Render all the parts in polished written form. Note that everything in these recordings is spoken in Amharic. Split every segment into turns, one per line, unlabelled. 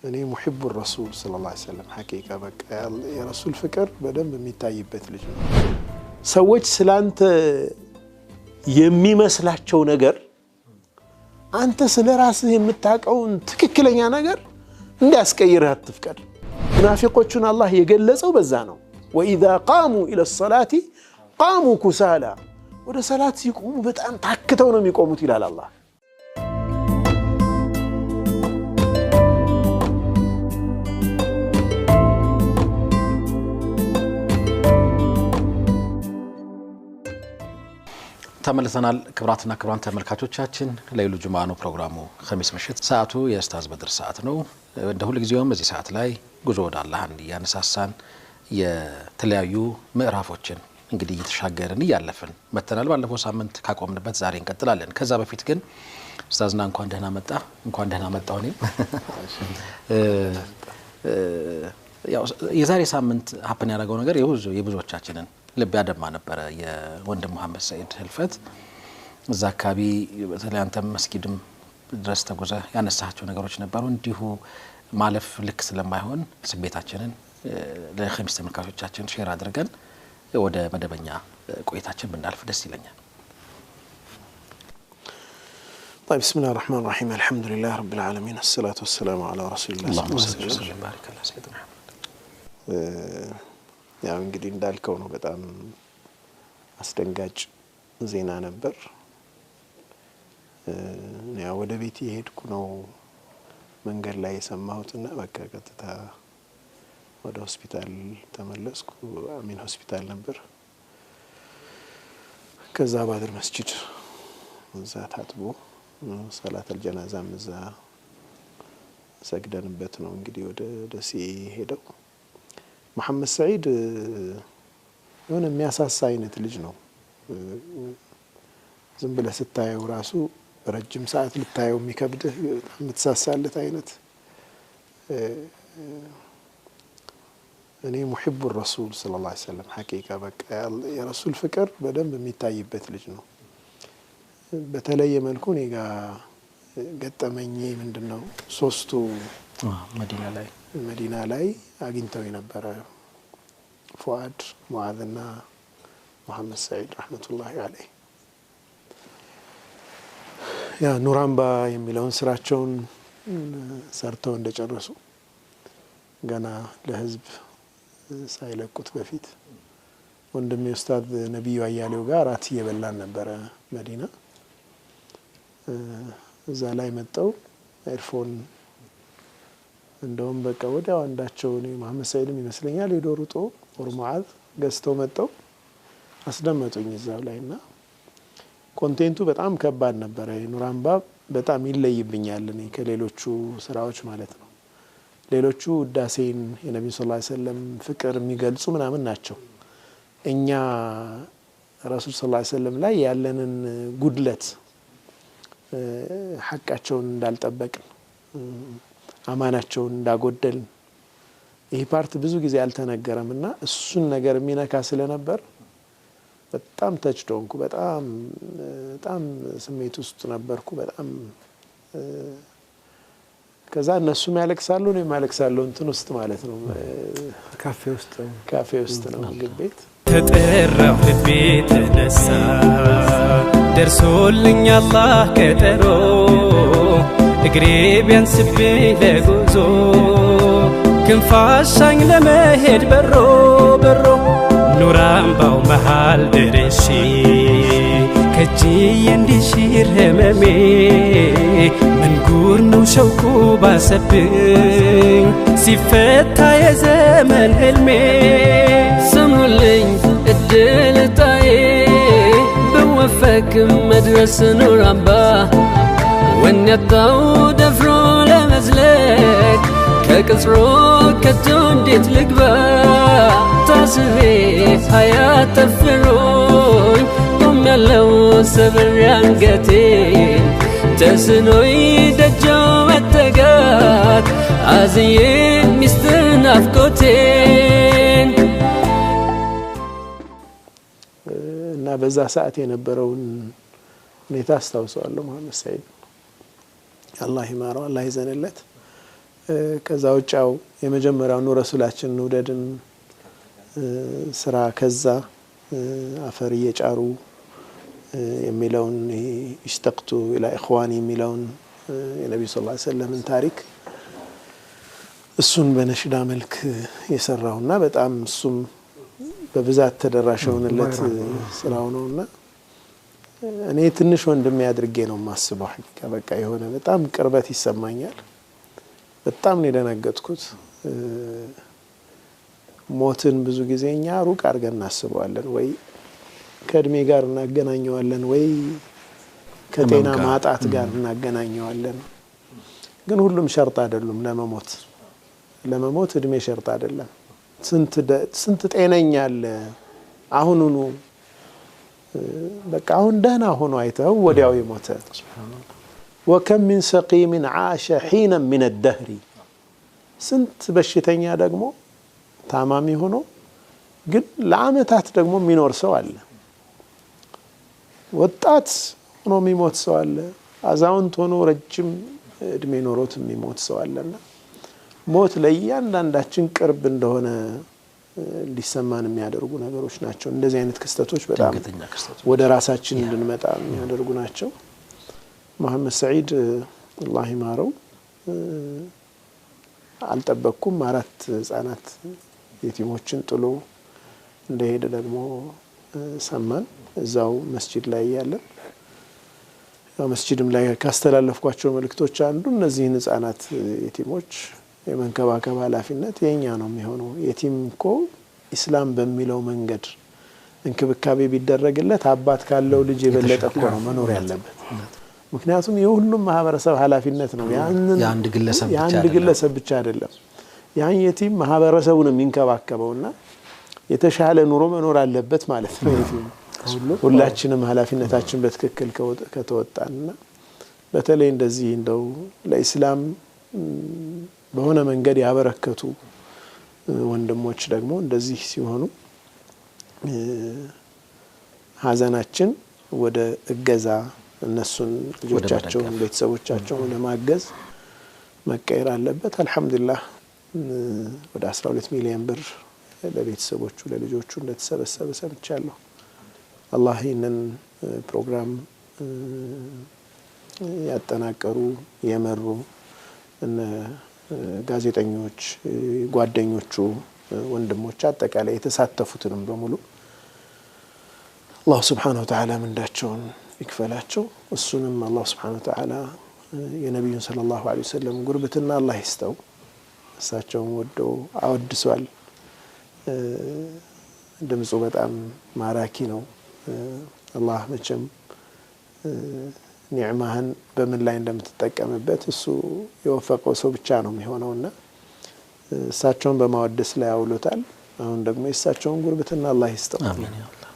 እኔ ሙሂቡ ረሱል ሰለላሁ ዐለይሂ ወሰለም ሐቂቃ በቃ የረሱል ፍቅር በደንብ የሚታይበት ልጅ ነው። ሰዎች ስላንተ የሚመስላቸው ነገር አንተ ስለራስህ የምታውቀውን ትክክለኛ ነገር እንዲያስቀይርህ አትፍቀድ። ሙናፊቆቹን አላህ የገለጸው በዛ ነው። ወኢዛ ቃሙ ኢለ ሰላቲ ቃሙ ኩሳላ፣ ወደ ሰላት ሲቆሙ በጣም ታክተው ነው የሚቆሙት ይላል አላህ።
ተመልሰናል። ክብራትና ክብራን ተመልካቾቻችን ለይሉ ጁምዓ ነው ፕሮግራሙ። ኸሚስ ምሽት ሰዓቱ የኡስታዝ በድር ሰዓት ነው። እንደ ሁሉ ጊዜውም በዚህ ሰዓት ላይ ጉዞ ወደ አላህ እያነሳሳን የተለያዩ ምዕራፎችን እንግዲህ እየተሻገርን እያለፍን መተናል። ባለፈው ሳምንት ካቆምንበት ዛሬ እንቀጥላለን። ከዛ በፊት ግን ኡስታዝና እንኳን ደህና መጣ። እንኳን ደህና መጣው። እኔም ያው የዛሬ ሳምንት ሀፕን ያደረገው ነገር የብዙዎቻችንን ልብ ያደማ ነበረ። የወንድም መሐመድ ሰዒድ ህልፈት እዛ አካባቢ በተለይ አንተም መስጊድም ድረስ ተጉዘህ ያነሳቸው ነገሮች ነበሩ። እንዲሁ ማለፍ ልክ ስለማይሆን ስሜታችንን ለኸሚስ ተመልካቾቻችን ሼር አድርገን ወደ መደበኛ ቆይታችን ብናልፍ ደስ ይለኛል።
طيب بسم الله الرحمن الرحيم الحمد لله رب العالمين الصلاة والسلام على رسول الله
اللهم صل وسلم وبارك على سيدنا محمد።
ያው እንግዲህ እንዳልከው ነው በጣም አስደንጋጭ ዜና ነበር። ያው ወደ ቤት የሄድኩ ነው መንገድ ላይ የሰማሁትና በቃ ቀጥታ ወደ ሆስፒታል ተመለስኩ። አሚን ሆስፒታል ነበር። ከዛ ባድር መስጂድ እዛ ታጥቦ ሰላተል ጀናዛም እዛ ሰግደንበት ነው እንግዲህ ወደ ደሴ ሄደው። መሐመድ ሰዒድ የሆነ የሚያሳሳ አይነት ልጅ ነው። ዝም ብለህ ስታየው ራሱ ረጅም ሰዓት ልታየው የሚከብድህ የምትሳሳለት አይነት እኔ ሙሂቡ ረሱል ሰለላሁ ዐለይሂ ወሰለም ሐቂቃ በቃ የረሱል ፍቅር በደንብ የሚታይበት ልጅ ነው። በተለየ መልኩ እኔ ጋር ገጠመኝ ምንድነው ሶስቱ መዲና ላይ አግኝተው የነበረ ፉአድ ሙዓዝና መሐመድ ሰዒድ ረህመቱላሂ ዐለይህ ያ ኑራምባ የሚለውን ስራቸውን ሰርተው እንደጨረሱ ገና ለህዝብ ሳይለቁት በፊት ወንድሜ ኡስታዝ ነብዩ አያሌው ጋር ራት እየበላን ነበረ መዲና። እዛ ላይ መጣው ኤርፎን እንደውም በቃ ወዲያው አንዳቸው ነው መሐመድ ሰዒድም ይመስለኛል የዶሩጦ ወርሙዓዝ ገዝተው መጣው አስደመጡኝ እዛው ላይና ኮንቴንቱ በጣም ከባድ ነበር። ኑራምባ በጣም ይለይብኛል እኔ ከሌሎቹ ስራዎች ማለት ነው። ሌሎቹ ውዳሴን የነብዩ ሰለላሁ ዐለይሂ ወሰለም ፍቅር የሚገልጹ ምናምን ናቸው። እኛ ረሱል ሰለላሁ ዐለይሂ ወሰለም ላይ ያለንን ጉድለት ሐቃቸውን እንዳልጠበቅን አማናቸውን እንዳጎደልን ይሄ ፓርት ብዙ ጊዜ አልተነገረምና እሱን ነገር የሚነካ ስለነበር በጣም ተጭዶንኩ። በጣም ስሜት ውስጥ ነበርኩ በጣም። ከዛ እነሱም ያለቅሳሉ እኔም ያለቅሳለሁ እንትን ውስጥ ማለት ነው ካፌ ውስጥ ነው ምግብ ቤት
ተጠራው ልቤ ተነሳ ደርሶልኝ አላህ ቀጠሮ እግሬ ቢያንስብኝ ለጉዞ ክንፋሻኝ ለመሄድ በሮ ኑራምባው መሃል ደርሼ ከእጅዬ እንዲሽር ህመሜ ምን ጉር ነው ሸውቁ ባሰብኝ ሲፈታ የዘመን ህልሜ ስሙልኝ እድል ጣዬ ብወፈቅ መድረስ ኑራምባ ወኔታው ደፍሮ ለመዝለቅ ከቅጽሮ ከቶ እንዴት ልግባ ታስቤ ሀያት ተፍሮኝ ቆም ያለው ሰብር አንገቴን ተስኖይ ደጃው መጠጋት አዝዬ ሚስጥር ናፍቆቴን
እና በዛ ሰዓት የነበረውን ሁኔታ አስታውሰዋለሁ። መሐመድ ሰዒድ አላህ ይማረው አላህ ይዘንለት ከዛ ውጫው የመጀመሪያው ረሱላችን ውደድን ስራ ከዛ አፈር እየጫሩ የሚለውን ኢሽተቅቱ ኢላ ኢኽዋኒ የሚለውን የነብዩ ሰለላሁ ዐለይሂ ወሰለም ታሪክ እሱን በነሽዳ መልክ የሰራውና በጣም እሱም በብዛት ተደራሽ ሆነለት ስራው ነውና እኔ ትንሽ ወንድሜ አድርጌ ነው ማስበው ሐቂቃ በቃ የሆነ በጣም ቅርበት ይሰማኛል በጣም ነው የደነገጥኩት ሞትን ብዙ ጊዜኛ ሩቅ አድርገን እናስበዋለን ወይ ከእድሜ ጋር እናገናኘዋለን ወይ ከጤና ማጣት ጋር እናገናኘዋለን ግን ሁሉም ሸርጥ አይደለም ለመሞት እድሜ ሸርጥ አይደለም ስንት ጤነኛ አለ አሁኑኑ በቃ አሁን ደህና ሆኖ አይተው ወዲያው ይሞተ وكم من سقيم عاش حينا من الدهر ስንት በሽተኛ ደግሞ ታማሚ ሆኖ ግን ለአመታት ደግሞ የሚኖር ሰው አለ ወጣት ሆኖ የሚሞት ሰው አለ አዛውንት ሆኖ ረጅም እድሜ ኖሮት የሚሞት ሰው አለና ሞት ለእያንዳንዳችን ቅርብ እንደሆነ ሊሰማን የሚያደርጉ ነገሮች ናቸው እንደዚህ አይነት ክስተቶች በጣም ወደ ራሳችን እንድንመጣ የሚያደርጉ ናቸው መሐመድ ሰዒድ አላህ ይማረው አልጠበቅኩም 4 ህፃናት የቲሞችን ጥሎ እንደሄደ ደግሞ ሰማን እዛው መስጂድ ላይ ያለን ያው መስጂድም ላይ ካስተላለፍኳቸው መልእክቶች አንዱ እነዚህን ህፃናት የቲሞች የመንከባከብ ኃላፊነት የኛ ነው የሚሆነው የቲም እኮ ኢስላም በሚለው መንገድ እንክብካቤ ቢደረግለት አባት ካለው ልጅ የበለጠ እኮ ነው መኖር ያለበት ምክንያቱም የሁሉም ማህበረሰብ ኃላፊነት ነው የአንድ ግለሰብ ብቻ አይደለም ያን የቲም ማህበረሰቡን የሚንከባከበውና የተሻለ ኑሮ መኖር አለበት ማለት ነው የቲም ሁላችንም ኃላፊነታችን በትክክል ከተወጣንና በተለይ እንደዚህ እንደው ለኢስላም በሆነ መንገድ ያበረከቱ ወንድሞች ደግሞ እንደዚህ ሲሆኑ ሀዘናችን ወደ እገዛ እነሱን ልጆቻቸውን ቤተሰቦቻቸውን ለማገዝ መቀየር አለበት አልহামዱሊላህ ወደ 12 ሚሊዮን ብር ለቤተሰቦቹ ለልጆቹ እንደተሰበሰበ ሰምቻለሁ አላህ ይህንን ፕሮግራም ያጠናቀሩ የመሩ እነ ጋዜጠኞች ጓደኞቹ ወንድሞች አጠቃላይ የተሳተፉትንም በሙሉ አላህ Subhanahu Wa Ta'ala ምንዳቸውን ይክፈላቸው እሱንም አላህ Subhanahu Wa Ta'ala የነብዩን ሰለላሁ ዐለይሂ ወሰለም ጉርብትና አላህ ይስጠው እሳቸውን ወዶ አወድሷል ድምጹ በጣም ማራኪ ነው አላህ መቼም ኒዕማህን በምን ላይ እንደምትጠቀምበት እሱ የወፈቀው ሰው ብቻ ነው የሚሆነውና እሳቸውን በማወደስ ላይ አውሎታል አሁን ደግሞ እሳቸውን ጉርብትና አላህ ይስጠው አሜን ያ አላህ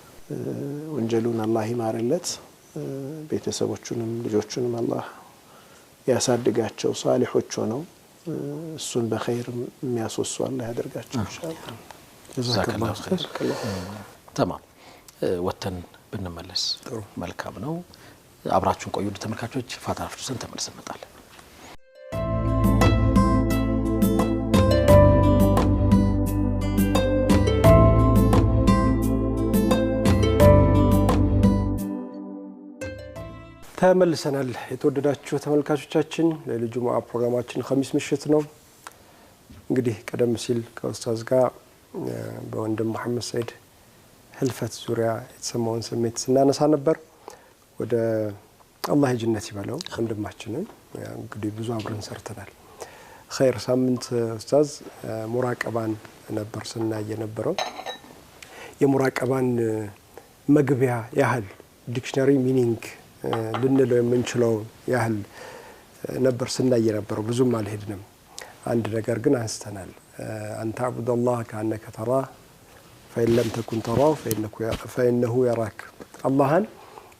ወንጀሉን አላህ ይማርለት ቤተሰቦቹንም ልጆቹንም አላህ ያሳድጋቸው ሷሊሆች ሆነው እሱን በኸይር የሚያስወሱ አላህ ያደርጋቸው ኢንሻአላህ ጀዛከላሁ ኸይር
ተማም ወተን ብንመለስ መልካም ነው አብራችሁን ቆዩ ተመልካቾች ፋታ አፍርሰን ተመልሰን እንመጣለን
ተመልሰናል የተወደዳችሁ ተመልካቾቻችን ለልጁማ ፕሮግራማችን ኸሚስ ምሽት ነው እንግዲህ ቀደም ሲል ከኡስታዝ ጋር በወንድም መሐመድ ሰዒድ ህልፈት ዙሪያ የተሰማውን ስሜት ስናነሳ ነበር ወደ አላህ ጀነት ይበለው ወንድማችንን እንግዲህ ብዙ አብረን ሰርተናል ኸይር ሳምንት ኡስታዝ ሙራቀባን ነበር ስናየ ነበረው የሙራቀባን መግቢያ ያህል ዲክሽነሪ ሚኒንግ ልንለው የምንችለው ያህል ነበር ስናየ ነበረው ብዙም አልሄድንም አንድ ነገር ግን አንስተናል አንተ አብዱላህ ከአንከ ተራ فإن لم تكن تراه فإنه يراك اللهን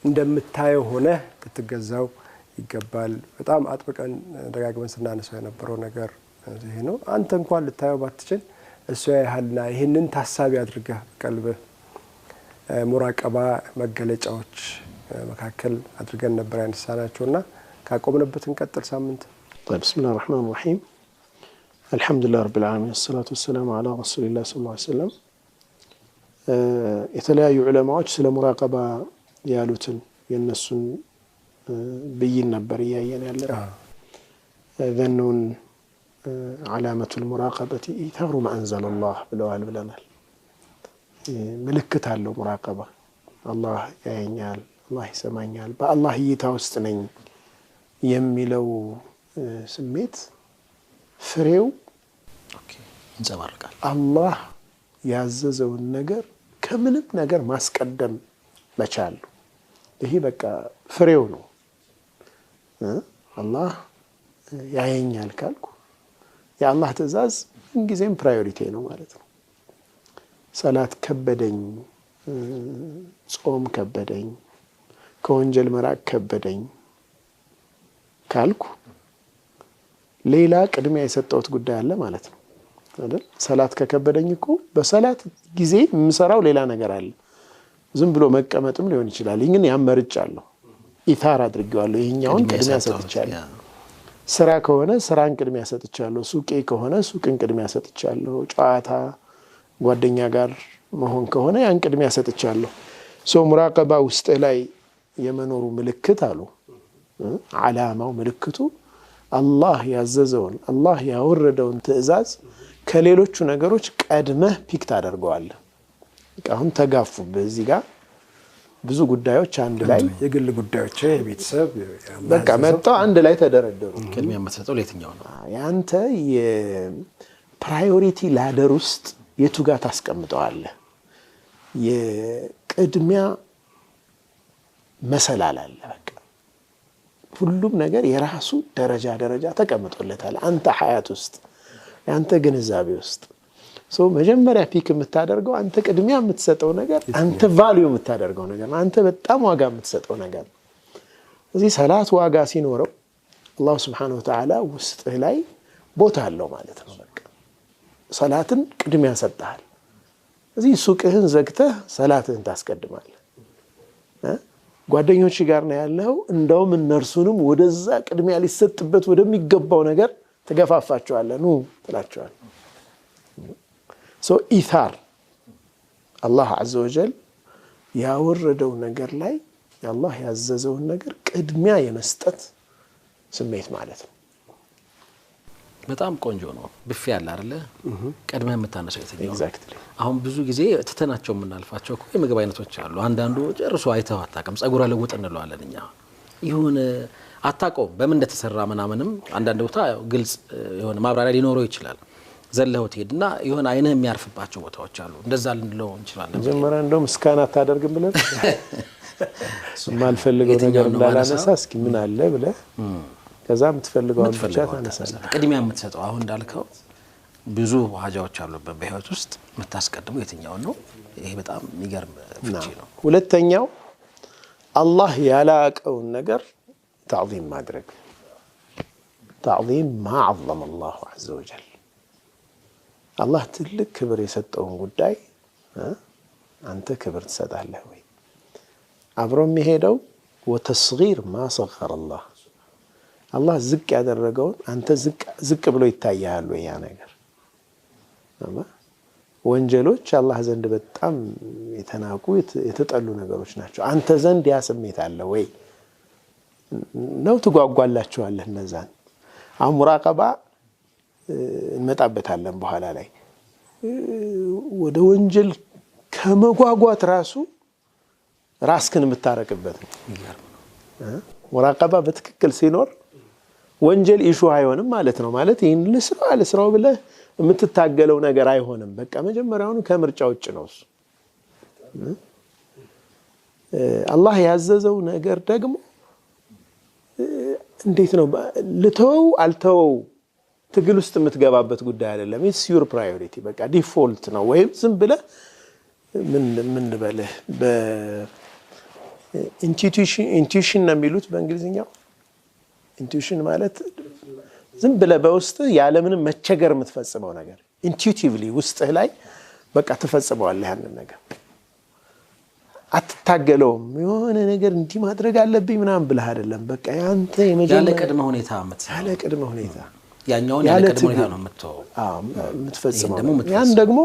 እንደምታየው ሆነ ልትገዛው ይገባል በጣም አጥብቀን ደጋግመን ስናነሳው የነበረው ነገር ይሄ ነው አንተ እንኳን ልታየው ባትችል እሱ ያህልና ይሄንን ታሳቢ አድርገህ ቀልብህ ሙራቀባ መገለጫዎች መካከል አድርገን ነበር ያነሳናቸውና ካቆምንበት እንቀጥል ሳምንት
طيب بسم الله الرحمن الرحيم አልሐምዱሊላህ ረብል ዓለሚን ወሰላቱ ወሰላሙ ዐላ ረሱሊላህ ሰለላሁ ዐለይሂ ወሰለም። የተለያዩ ዑለማዎች ስለ ሙራቀባ ያሉትን የነሱን ብይን ነበር እያየን ያለን። ዘኑን ዓላመቱል ሙራቀበቲ ኢታሩ ማ አንዘለላህ ብለናል። ምልክት አለው ሙራቀባ። አላህ ያየኛል፣ አላህ ይሰማኛል፣ በአላህ እይታ ውስጥ ነኝ የሚለው ስሜት ፍሬው
ይንጸባረቃል።
አላህ ያዘዘውን ነገር ከምንም ነገር ማስቀደም መቻል። ይሄ በቃ ፍሬው ነው። አላህ ያየኛል ካልኩ የአላህ ትእዛዝ ምንጊዜም ፕራዮሪቲ ነው ማለት ነው። ሰላት ከበደኝ፣ ጾም ከበደኝ፣ ከወንጀል መራቅ ከበደኝ ካልኩ ሌላ ቅድሚያ የሰጠሁት ጉዳይ አለ ማለት ነው አይደል? ሰላት ከከበደኝ እኮ በሰላት ጊዜ የምሰራው ሌላ ነገር አለ። ዝም ብሎ መቀመጥም ሊሆን ይችላል። ግን ያመርጫለሁ፣ ኢታር አድርጌዋለሁ፣ ይሄኛውን ቅድሚያ ሰጥቻለሁ። ስራ ከሆነ ስራን ቅድሚያ ሰጥቻለሁ፣ ሱቄ ከሆነ ሱቅን ቅድሚያ ሰጥቻለሁ፣ ጨዋታ ጓደኛ ጋር መሆን ከሆነ ያን ቅድሚያ ሰጥቻለሁ። ሙራቀባ ውስጥ ላይ የመኖሩ ምልክት አሉ ዓላማው ምልክቱ አላህ ያዘዘውን አላህ ያወረደውን ትእዛዝ ከሌሎቹ ነገሮች ቀድመህ ፒክ ታደርገዋለህ። አሁን ተጋፉ በዚህ ጋር ብዙ ጉዳዮች አንድ ላይ
የግል ጉዳዮች የቤተሰብ
በቃ መጣው አንድ ላይ ተደረደሩ።
ቅድሚያ የምትሰጠው ለየትኛው ነው?
ያንተ የፕራዮሪቲ ላደር ውስጥ የቱ ጋር ታስቀምጠዋለህ? የቅድሚያ መሰላል አለ። በቃ ሁሉም ነገር የራሱ ደረጃ ተቀምጦለታል። አንተ ሐያት ውስጥ ያንተ ግንዛቤ ውስጥ መጀመሪያ ፒክ የምታደርገው አንተ ቅድሚያ የምትሰጠው ነገር፣ አንተ ቫልዩ የምታደርገው ነገር፣ አንተ በጣም ዋጋ የምትሰጠው ነገር። እዚህ ሰላት ዋጋ ሲኖረው አላህ Subhanahu Wa Ta'ala ውስጥ ላይ ቦታ አለው ማለት ነው። በቃ ሰላትን ቅድሚያ ሰጥተሃል። እዚህ ሱቅህን ዘግተህ ሰላትህን ታስቀድማለህ። ጓደኞች ጋር ነው ያለው፣ እንደውም እነርሱንም ወደዛ ቅድሚያ ሊሰጥበት ወደሚገባው ነገር ተገፋፋቸዋለህ። ኑ ትላቸዋለህ። ኢታር አላህ ዐዘ ወጀል ያወረደው ነገር ላይ አላህ ያዘዘውን ነገር ቅድሚያ የመስጠት ስሜት ማለት ነው።
በጣም ቆንጆ ነው። ብፌ ያለ አይደለ? ቀድመህ የምታነሳው የትኛው?
ኤግዛክትሊ።
አሁን ብዙ ጊዜ ትተናቸው የምናልፋቸው እኮ የምግብ አይነቶች አሉ። አንዳንዱ ጨርሶ አይተው አታውቅም። ጸጉር ለውጥ እንለዋለን እኛ። ይሁን አታውቀውም በምን እንደተሰራ ምናምንም። አንዳንድ ቦታ ግልጽ የሆነ ማብራሪያ ሊኖረው ይችላል። ዘለው ትሄድና የሆነ አይነህ የሚያርፍባቸው ቦታዎች አሉ። እንደዛ ልንለው እንችላለን።
መጀመሪያ እንደውም እስካን አታደርግም ብለን ማልፈልገው ነገር እንዳላነሳ እስኪ ምን አለ ብለህ ከዛ የምትፈልገውን ብቻ ታነሳለህ።
ቅድሚያ የምትሰጠው አሁን እንዳልከው ብዙ ሀጃዎች አሉበት በህይወት ውስጥ የምታስቀድመው የትኛው ነው? ይሄ በጣም የሚገርም ፍቺ ነው።
ሁለተኛው አላህ ያላቀውን ነገር ተዕዚም ማድረግ። ተዕዚም ማ ዐዘመ አላሁ ዐዘ ወጀል። አላህ ትልቅ ክብር የሰጠውን ጉዳይ አንተ ክብር ትሰጣለህ ወይ? አብሮ የሚሄደው ወተስጊር ማ ሰገረ አላህ። አላህ ዝቅ ያደረገውን አንተ ዝቅ ብሎ ይታያል ወይ? ያ ነገር ወንጀሎች አላህ ዘንድ በጣም የተናቁ የተጠሉ ነገሮች ናቸው። አንተ ዘንድ ያ ስሜት አለ ወይ ነው? ትጓጓላችኋለህ እነዛን። አሁን ሙራቀባ እንመጣበታለን በኋላ ላይ። ወደ ወንጀል ከመጓጓት ራሱ ራስክን የምታረቅበት ነው። ሙራቀባ በትክክል ሲኖር ወንጀል ኢሹ አይሆንም ማለት ነው። ማለት ይህን ልስራው ብለህ የምትታገለው ነገር አይሆንም። በቃ መጀመሪያውኑ ከምርጫ ውጭ ነው እሱ። አላህ ያዘዘው ነገር ደግሞ እንዴት ነው ልተወው አልተወው ትግል ውስጥ የምትገባበት ጉዳይ አይደለም። ኢትስ ዩር ፕራዮሪቲ። በቃ ዲፎልት ነው። ወይም ዝም ብለህ ምን ልበልህ ኢንቱዊሽን ነው የሚሉት በእንግሊዝኛው። ኢንቱዊሽን ማለት ዝም ብለህ በውስጥ ያለምንም መቸገር የምትፈጽመው ነገር ኢንቱዊቲቭሊ ውስጥህ ላይ በቃ ትፈጽመዋለህ። ያንን ነገር አትታገለውም። የሆነ ነገር እንዲህ ማድረግ አለብኝ ምናምን ብለህ አይደለም። በቃ ያንተ የመጀመሪያ
ያለ ቅድመ ሁኔታ ያኛውን ያለ ቅድመ ሁኔታ ነው
የምትፈጽመው። ያን ደግሞ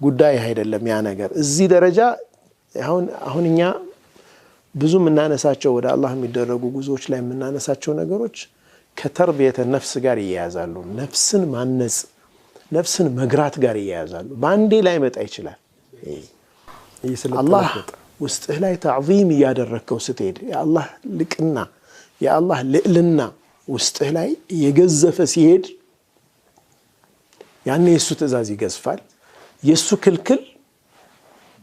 ጉዳይ አይደለም ያ ነገር እዚህ ደረጃ አሁን እኛ ብዙ የምናነሳቸው ወደ አላህ የሚደረጉ ጉዞዎች ላይ የምናነሳቸው ነገሮች ከተርቢየተ ነፍስ ጋር ይያያዛሉ። ነፍስን ማነጽ ነፍስን መግራት ጋር ይያያዛሉ። ባንዴ ላይ መጣ ይችላል። አላህ ውስጥህ ላይ ተዕዚም ያደረከው ስትሄድ የአላህ ልቅና የአላህ ልዕልና ውስጥህ ላይ የገዘፈ ሲሄድ ያኔ የሱ ትእዛዝ ይገዝፋል። የሱ ክልክል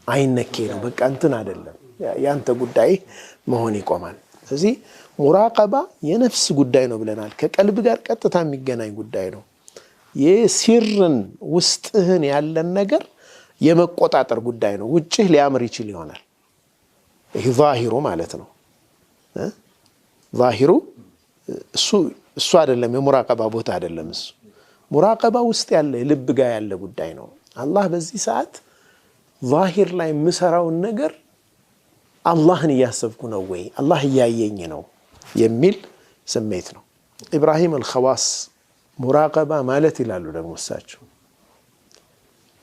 አይነኬ ነው። በቃ እንትን አይደለም ያንተ ጉዳይ መሆን ይቆማል። ስለዚህ ሙራቀባ የነፍስ ጉዳይ ነው ብለናል። ከቀልብ ጋር ቀጥታ የሚገናኝ ጉዳይ ነው። የሲርን ውስጥህን ያለን ነገር የመቆጣጠር ጉዳይ ነው። ውጭህ ሊያምር ይችል ይሆናል። ይሄ ዛሂሩ ማለት ነው። ዛሂሩ እሱ አይደለም የሙራቀባ ቦታ አይደለም። እሱ ሙራቀባ ውስጥ ያለ ልብ ጋር ያለ ጉዳይ ነው። አላህ በዚህ ሰዓት ዛሂር ላይ የምሰራውን ነገር አላህን እያሰብኩ ነው ወይ አላህ እያየኝ ነው የሚል ስሜት ነው። ኢብራሂም አልኸዋስ ሙራቀባ ማለት ይላሉ ደግሞ እሳቸው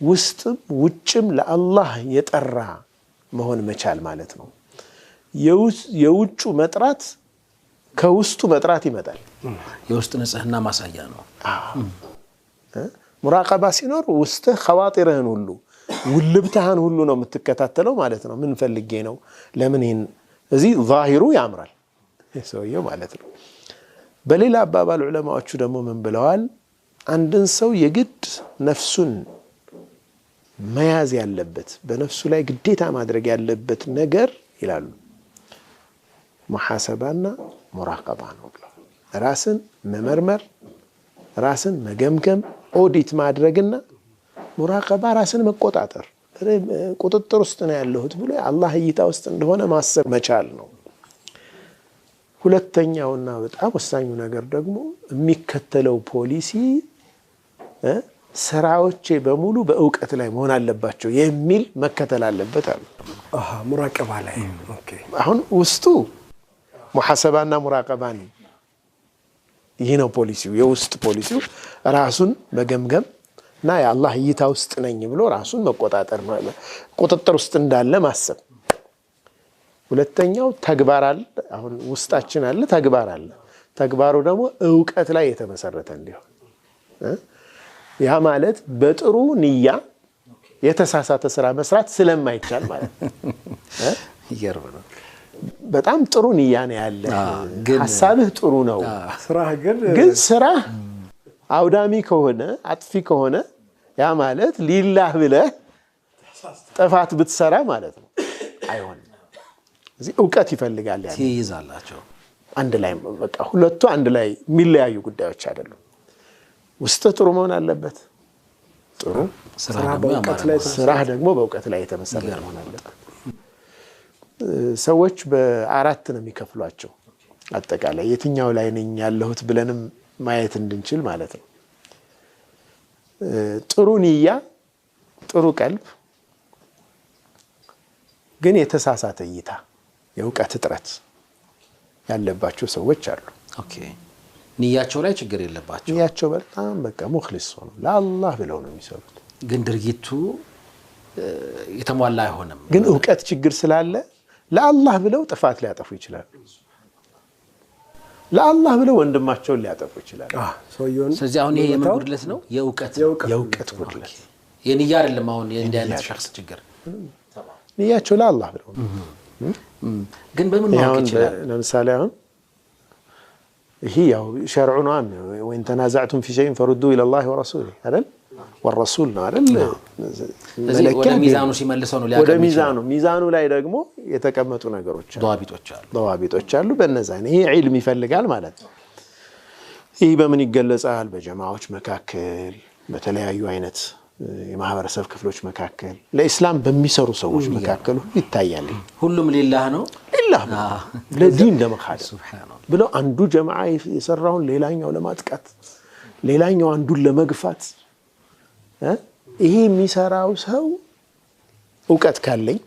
ውስጥም ውጭም ለአላህ የጠራ መሆን መቻል ማለት ነው። የውጩ መጥራት ከውስጡ መጥራት ይመጣል።
የውስጥ ንጽህና ማሳያ ነው።
ሙራቀባ ሲኖር ውስጥህ ኸዋጢርህን ሁሉ ውልብታህን ሁሉ ነው የምትከታተለው ማለት ነው። ምን ፈልጌ ነው ለምን ይሄን እዚህ ዛሂሩ ያምራል ሰውየው ማለት ነው። በሌላ አባባል ዑለማዎቹ ደግሞ ምን ብለዋል? አንድን ሰው የግድ ነፍሱን መያዝ ያለበት በነፍሱ ላይ ግዴታ ማድረግ ያለበት ነገር ይላሉ ሙሐሰባና ሙራቀባ ነው ብለዋል። ራስን መመርመር ራስን መገምገም ኦዲት ማድረግና ሙራቀባ ራስን መቆጣጠር ቁጥጥር ውስጥ ነው ያለሁት ብሎ አላህ እይታ ውስጥ እንደሆነ ማሰብ መቻል ነው። ሁለተኛውና በጣም ወሳኙ ነገር ደግሞ የሚከተለው ፖሊሲ ስራዎቼ በሙሉ በእውቀት ላይ መሆን አለባቸው የሚል መከተል አለበት አሉ።
ሙራቀባ ላይ ኦኬ።
አሁን ውስጡ ሙሐሰባና ሙራቀባን ይህ ነው ፖሊሲው። የውስጥ ፖሊሲው ራሱን መገምገም እና የአላህ እይታ ውስጥ ነኝ ብሎ ራሱን መቆጣጠር ቁጥጥር ውስጥ እንዳለ ማሰብ። ሁለተኛው ተግባር አለ። አሁን ውስጣችን አለ ተግባር አለ። ተግባሩ ደግሞ እውቀት ላይ የተመሰረተ እንዲሆን ያ ማለት በጥሩ ንያ የተሳሳተ ስራ መስራት ስለማይቻል ማለት ነው። በጣም ጥሩ ንያ ነው ያለ ሐሳብህ ጥሩ ነው።
ስራህ
ግን ስራህ አውዳሚ ከሆነ አጥፊ ከሆነ ያ ማለት ሊላህ ብለህ ጥፋት ብትሰራ ማለት ነው አይሆንም። እዚህ እውቀት ይፈልጋል ያለ
ትይዛላችሁ
አንድ ላይ በቃ ሁለቱ አንድ ላይ የሚለያዩ ጉዳዮች አይደሉም። ውስጥ ጥሩ መሆን አለበት። ጥሩ ስራህ ደግሞ በእውቀት ላይ የተመሰረተ መሆን አለበት። ሰዎች በአራት ነው የሚከፍሏቸው አጠቃላይ የትኛው ላይ ነኝ ያለሁት ብለንም ማየት እንድንችል ማለት ነው። ጥሩ ንያ ጥሩ ቀልብ ግን የተሳሳተ እይታ የእውቀት እጥረት ያለባቸው ሰዎች አሉ።
ኦኬ ንያቸው ላይ ችግር የለባቸው።
ንያቸው በጣም በቃ ሙኽሊስ ሆነው ለአላህ ብለው ነው የሚሰሩት።
ግን ድርጊቱ የተሟላ አይሆንም።
ግን እውቀት ችግር ስላለ ለአላህ ብለው ጥፋት ሊያጠፉ ይችላሉ። ለአላህ ብለው ወንድማቸውን ሊያጠፉ ይችላሉ።
ስለዚህ አሁን ይሄ የምን ጉድለት ነው? የእውቀት ጉድለት። የንያ አይደለም። አሁን የእንዲህ አይነት ሸክስ ችግር
ንያቸው ለአላህ ብለው
ግን በምን ማወቅ ይችላል?
ለምሳሌ አሁን ይሄ ያው ሸርዑ ነው። ወይን ተናዛዕቱም ፊ ሸይን ፈሩዱ ኢለላሂ ወረሱሊሂ አይደል? ወረሱል ነው አይደል?
ወደ ሚዛኑ ሲመልሰው ነው ሊያቀም
ወደ ሚዛኑ ላይ ደግሞ የተቀመጡ ነገሮች ضوابጦች አሉ። በእነዛ ይሄ ዒልም ይፈልጋል ማለት ነው። ይሄ በምን ይገለጻል? በጀማዓዎች መካከል፣ በተለያዩ አይነት የማህበረሰብ ክፍሎች መካከል፣ ለኢስላም በሚሰሩ ሰዎች መካከል ሁሉ ይታያል።
ሁሉም ሊላህ ነው
ለዲን ለመካድ ብለው አንዱ ጀማዓ የሰራውን ሌላኛው ለማጥቃት ሌላኛው አንዱን ለመግፋት ይሄ የሚሰራው ሰው እውቀት ካለኝ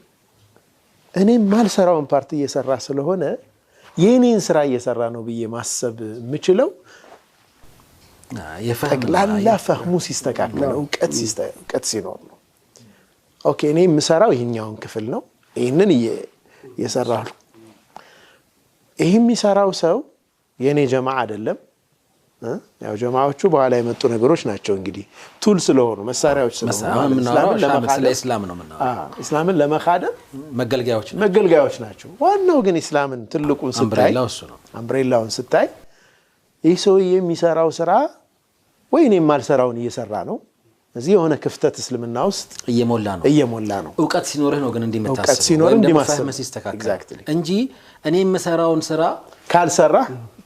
እኔም ማልሰራውን ፓርቲ እየሰራ ስለሆነ የኔን ስራ እየሰራ ነው ብዬ ማሰብ የምችለው ጠቅላላ ፈህሙ ሲስተካከል እውቀት ሲኖር ነው። ኦኬ እኔ የምሰራው ይሄኛውን ክፍል ነው ይሄንን እየሰራሁ ይሄ የሚሰራው ሰው የኔ ጀማዓ አይደለም ያው ጀማዓዎቹ በኋላ የመጡ ነገሮች ናቸው እንግዲህ ቱል ስለሆኑ መሳሪያዎች ስለሆኑ
እስላም ነው
እስላምን ለመካደም መገልገያዎች ናቸው። ዋናው ግን እስላምን ትልቁን ስታይ አምብሬላውን ስታይ ይህ ሰውዬ የሚሰራው ስራ ወይ እኔ የማልሰራውን እየሰራ ነው እዚህ የሆነ ክፍተት እስልምና ውስጥ እየሞላ ነው።
እውቀት ሲኖርህ ነው ግን እንዲመታሰብ ወይ እንደማሰብ ኤግዛክትሊ እንጂ እኔ የምሰራውን ስራ
ካልሰራ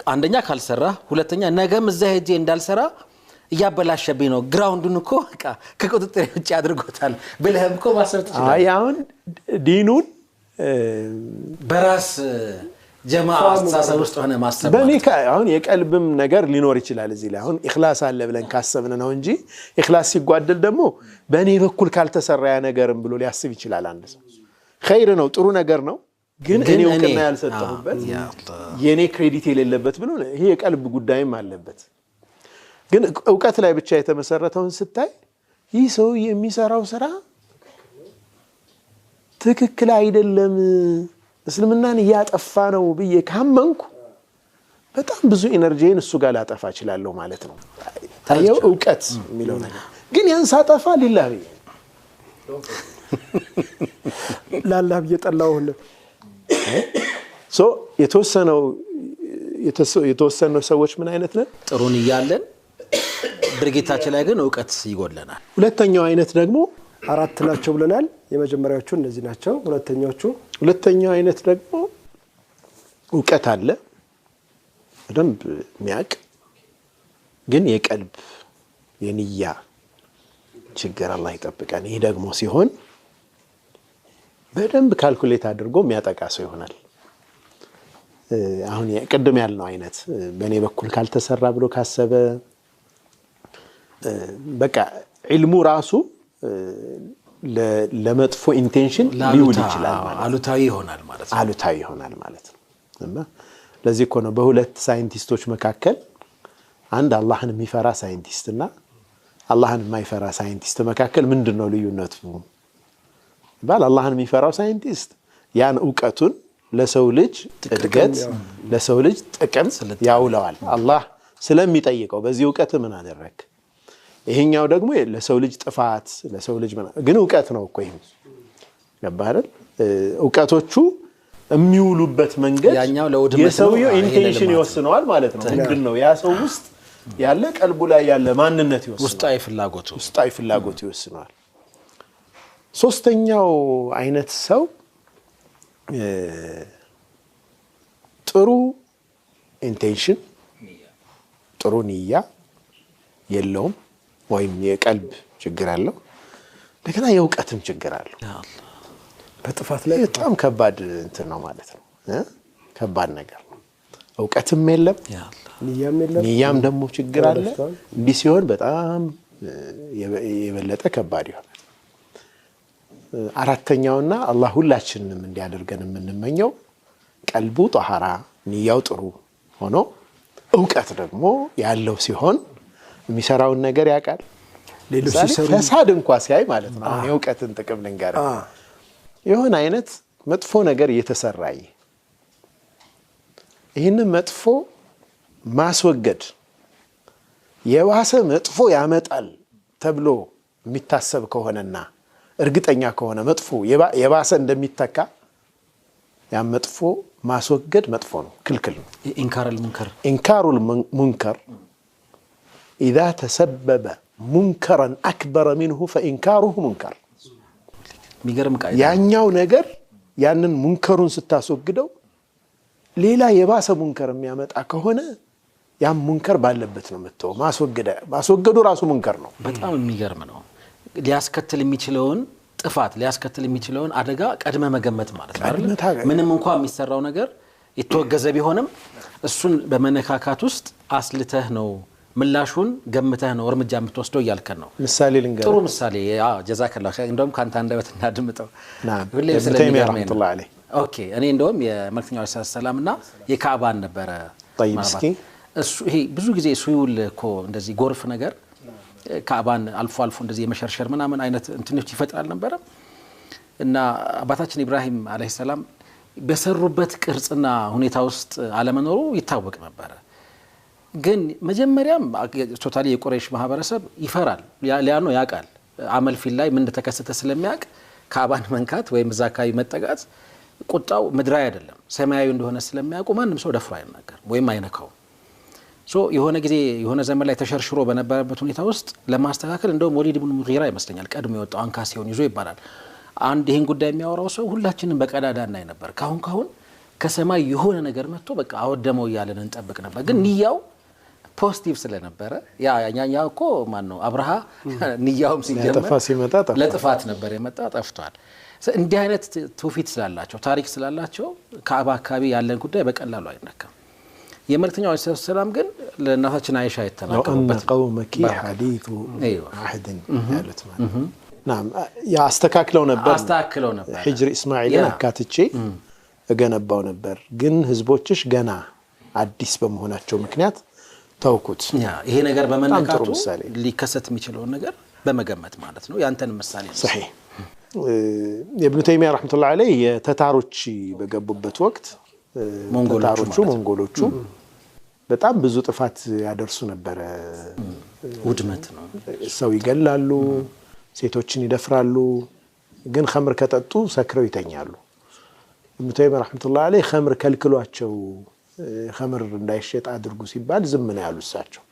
አንደኛ ካልሰራ ሁለተኛ ነገም እዛ ሄጄ እንዳልሰራ እያበላሸብኝ ነው ግራውንዱን እኮ በቃ ከቁጥጥር ውጭ አድርጎታል ብለህም እኮ ማሰብ ትችላለህ።
አይ አሁን ዲኑን
በራስ ጀማዓ አስተሳሰብ ውስጥ ሆነ ማሰብ
በኒካ አሁን የቀልብም ነገር ሊኖር ይችላል እዚህ ላይ አሁን ኢኽላስ አለ ብለን ካሰብን ነው እንጂ ኢኽላስ ሲጓደል ደግሞ በእኔ በኩል ካልተሰራ ያ ነገርም ብሎ ሊያስብ ይችላል። አንድ ሰው ኸይር ነው ጥሩ ነገር ነው ግን እኔ ወከና ያልሰጠሁበት የኔ ክሬዲት የሌለበት ብሎ ይሄ የቀልብ ጉዳይም አለበት። ግን እውቀት ላይ ብቻ የተመሰረተውን ስታይ ይህ ሰው የሚሰራው ስራ ትክክል አይደለም እስልምናን ያጠፋ ነው ብዬ ካመንኩ በጣም ብዙ ኢነርጂን እሱ ጋር ላጠፋ እችላለሁ ማለት ነው። ታየው እውቀት የሚለው ነገር ግን ያን ሳጠፋ ሊላህ ብዬ
ላላህ እየጠላውለ
የተወሰነው ሰዎች ምን አይነት ነን
ጥሩን ይያለን ድርጊታችን ላይ ግን እውቀት ይጎለናል።
ሁለተኛው አይነት ደግሞ
አራት ናቸው ብለናል። የመጀመሪያዎቹ እነዚህ ናቸው።
ሁለተኛው አይነት ደግሞ እውቀት አለ በደንብ የሚያቅ ግን የቀልብ የንያ ችግር አላህ ይጠብቀን። ይሄ ደግሞ ሲሆን በደንብ ካልኩሌት አድርጎ የሚያጠቃ ሰው ይሆናል። አሁን ቅድም ያልነው አይነት በእኔ በኩል ካልተሰራ ብሎ ካሰበ በቃ ዒልሙ ራሱ ለመጥፎ ኢንቴንሽን ሊውል ይችላል ማለት አሉታዊ ይሆናል ማለት ነው። እና ለዚህ እኮ ነው በሁለት ሳይንቲስቶች መካከል አንድ አላህን የሚፈራ ሳይንቲስት እና አላህን የማይፈራ ሳይንቲስት መካከል ምንድነው ልዩነቱ? አላህን የሚፈራው ሳይንቲስት ያን ዕውቀቱን ለሰው ልጅ እድገት ለሰው ልጅ ጥቅም ያውለዋል አላህ ስለሚጠይቀው በዚህ ዕውቀት ምን አደረክ? ይሄኛው ደግሞ ለሰው ልጅ ጥፋት ለሰው ልጅ ግን ዕውቀት ነው እኮ ይሄ ገባህ? ዕውቀቶቹ የሚውሉበት መንገድ የሰውየው ኢንቴንሽን ይወስነዋል ማለት ነው። ምንድነው ያ ሰው ውስጥ ያለ ቀልቡ ላይ ያለ ማንነት ይወስነዋል፣ ውስጣዊ ፍላጎቱ ይወስነዋል። ሶስተኛው አይነት ሰው ጥሩ ኢንቴንሽን ጥሩ ንያ የለውም ወይም የቀልብ ችግር አለው ለከና የዕውቀትም ችግር አለው።
በጥፋት ላይ
በጣም ከባድ እንትን ነው ማለት ነው። ከባድ ነገር ነው። ዕውቀትም የለም ንያም ደግሞ ችግር አለ። እንዲህ ሲሆን በጣም የበለጠ ከባድ ይሆናል። አራተኛውና አላህ ሁላችንንም እንዲያደርገን የምንመኘው ቀልቡ ጧሃራ ንያው ጥሩ ሆኖ ዕውቀት ደግሞ ያለው ሲሆን የሚሰራውን ነገር ያውቃል። ሌሎች ሲሰሩ ፈሳድ እንኳን ሲያይ ማለት ነው። አሁን የዕውቀትን ጥቅም ልንገር የሆነ አይነት መጥፎ ነገር እየተሰራይ ይህንን መጥፎ ማስወገድ የባሰ መጥፎ ያመጣል ተብሎ የሚታሰብ ከሆነና እርግጠኛ ከሆነ መጥፎ የባሰ እንደሚተካ ያ መጥፎ ማስወገድ መጥፎ ነው፣ ክልክል ነው። ኢንካሩል ሙንከር إذا تسبب منكرا أكبر منه فإنكاره منكر ያኛው ነገር ያንን ሙንከሩን ስታስወግደው ሌላ የባሰ ሙንከር የሚያመጣ ከሆነ ያም ሙንከር ባለበት ነው መተው ማስወገዱ ራሱ ሙንከር ነው።
በጣም የሚገርም ነው። ሊያስከትል የሚችለውን ጥፋት ሊያስከትል የሚችለውን አደጋ ቀድመ መገመት ማለት ነው አይደል? ምንም እንኳን የሚሰራው ነገር የተወገዘ ቢሆንም እሱን በመነካካት ውስጥ አስልተህ ነው ምላሹን ገምተህ ነው እርምጃ የምትወስደው እያልከን ነው።
ምሳሌ ልንገር።
ጥሩ ምሳሌ ጀዛከላህ ኸይር። እንደውም ካንተ አንደበት እናድምጠው።
ሁሌም ስለሚገርመኝ ነው።
ኦኬ እኔ እንደውም የመልክተኛው ሰላምና የካዕባን ነበረ
طيب እስኪ
እሱ ይሄ ብዙ ጊዜ ሱዩል እኮ እንደዚህ ጎርፍ ነገር ካዕባን አልፎ አልፎ እንደዚህ የመሸርሸር ምናምን አይነት እንትኖች ይፈጥራል ነበር እና አባታችን ኢብራሂም አለይሂ ሰላም በሰሩበት ቅርጽና ሁኔታ ውስጥ አለመኖሩ ይታወቅ ነበር። ግን መጀመሪያም ቶታሊ የቁረይሽ ማህበረሰብ ይፈራል ሊያኖ ያቃል አመል ፊል ላይ ምን እንደተከሰተ ስለሚያቅ ካዕባን መንካት ወይም እዛ አካባቢ መጠጋት ቁጣው ምድራዊ አይደለም ሰማያዊ እንደሆነ ስለሚያውቁ ማንም ሰው ደፍሮ አይናገር ወይም አይነካው። ሶ የሆነ ጊዜ የሆነ ዘመን ላይ ተሸርሽሮ በነበረበት ሁኔታ ውስጥ ለማስተካከል እንደውም ወሊድ ኢብኑ ሙጊራ ይመስለኛል ቀድሞ የወጣው አንካሴውን ይዞ ይባላል። አንድ ይሄን ጉዳይ የሚያወራው ሰው ሁላችንም በቀዳዳ እናይ ነበር። ካሁን ከሰማይ የሆነ ነገር መጥቶ በቃ አወደመው እያለን እንጠብቅ ነበር። ግን ንያው ፖዚቲቭ ስለነበረ ያኛኛ እኮ ማን ነው አብርሃ ንያውም ሲጀመር ለጥፋት ነበር የመጣ ጠፍቷል። እንዲህ አይነት ትውፊት ስላላቸው ታሪክ ስላላቸው ካዕባ አካባቢ ያለን ጉዳይ በቀላሉ አይነካም። የመልእክተኛው ሰላም ግን ለእናታችን አይሻ የተናገሩበት
ቀውመኪ ሐዲቱ አህድ ያሉት ማለት نعم ያስተካክለው ነበር ሂጅሪ እስማኤልን አካትቼ እገነባው ነበር ግን ህዝቦችሽ ገና አዲስ በመሆናቸው ምክንያት ተውኩት።
ይሄ ነገር በመነካቱ ሊከሰት የሚችለው ነገር በመገመት ማለት ነው። ያንተን ምሳሌ
صحيح ኢብኑ ተይሚያ ረህመቱላህ ዐለይሂ የተታሮች በገቡበት ወቅት ሞንጎሎቹ በጣም ብዙ ጥፋት ያደርሱ ነበር።
ውድመት ነው።
ሰው ይገላሉ፣ ሴቶችን ይደፍራሉ፣ ግን ኸምር ከጠጡ ሰክረው ይተኛሉ። ኢብኑ ተይሚያ ረህመቱላህ ዐለይሂ ኸምር ከልክሏቸው ኸምር እንዳይሸጥ አድርጉ ሲባል ዝም ነው ያሉሳቸው።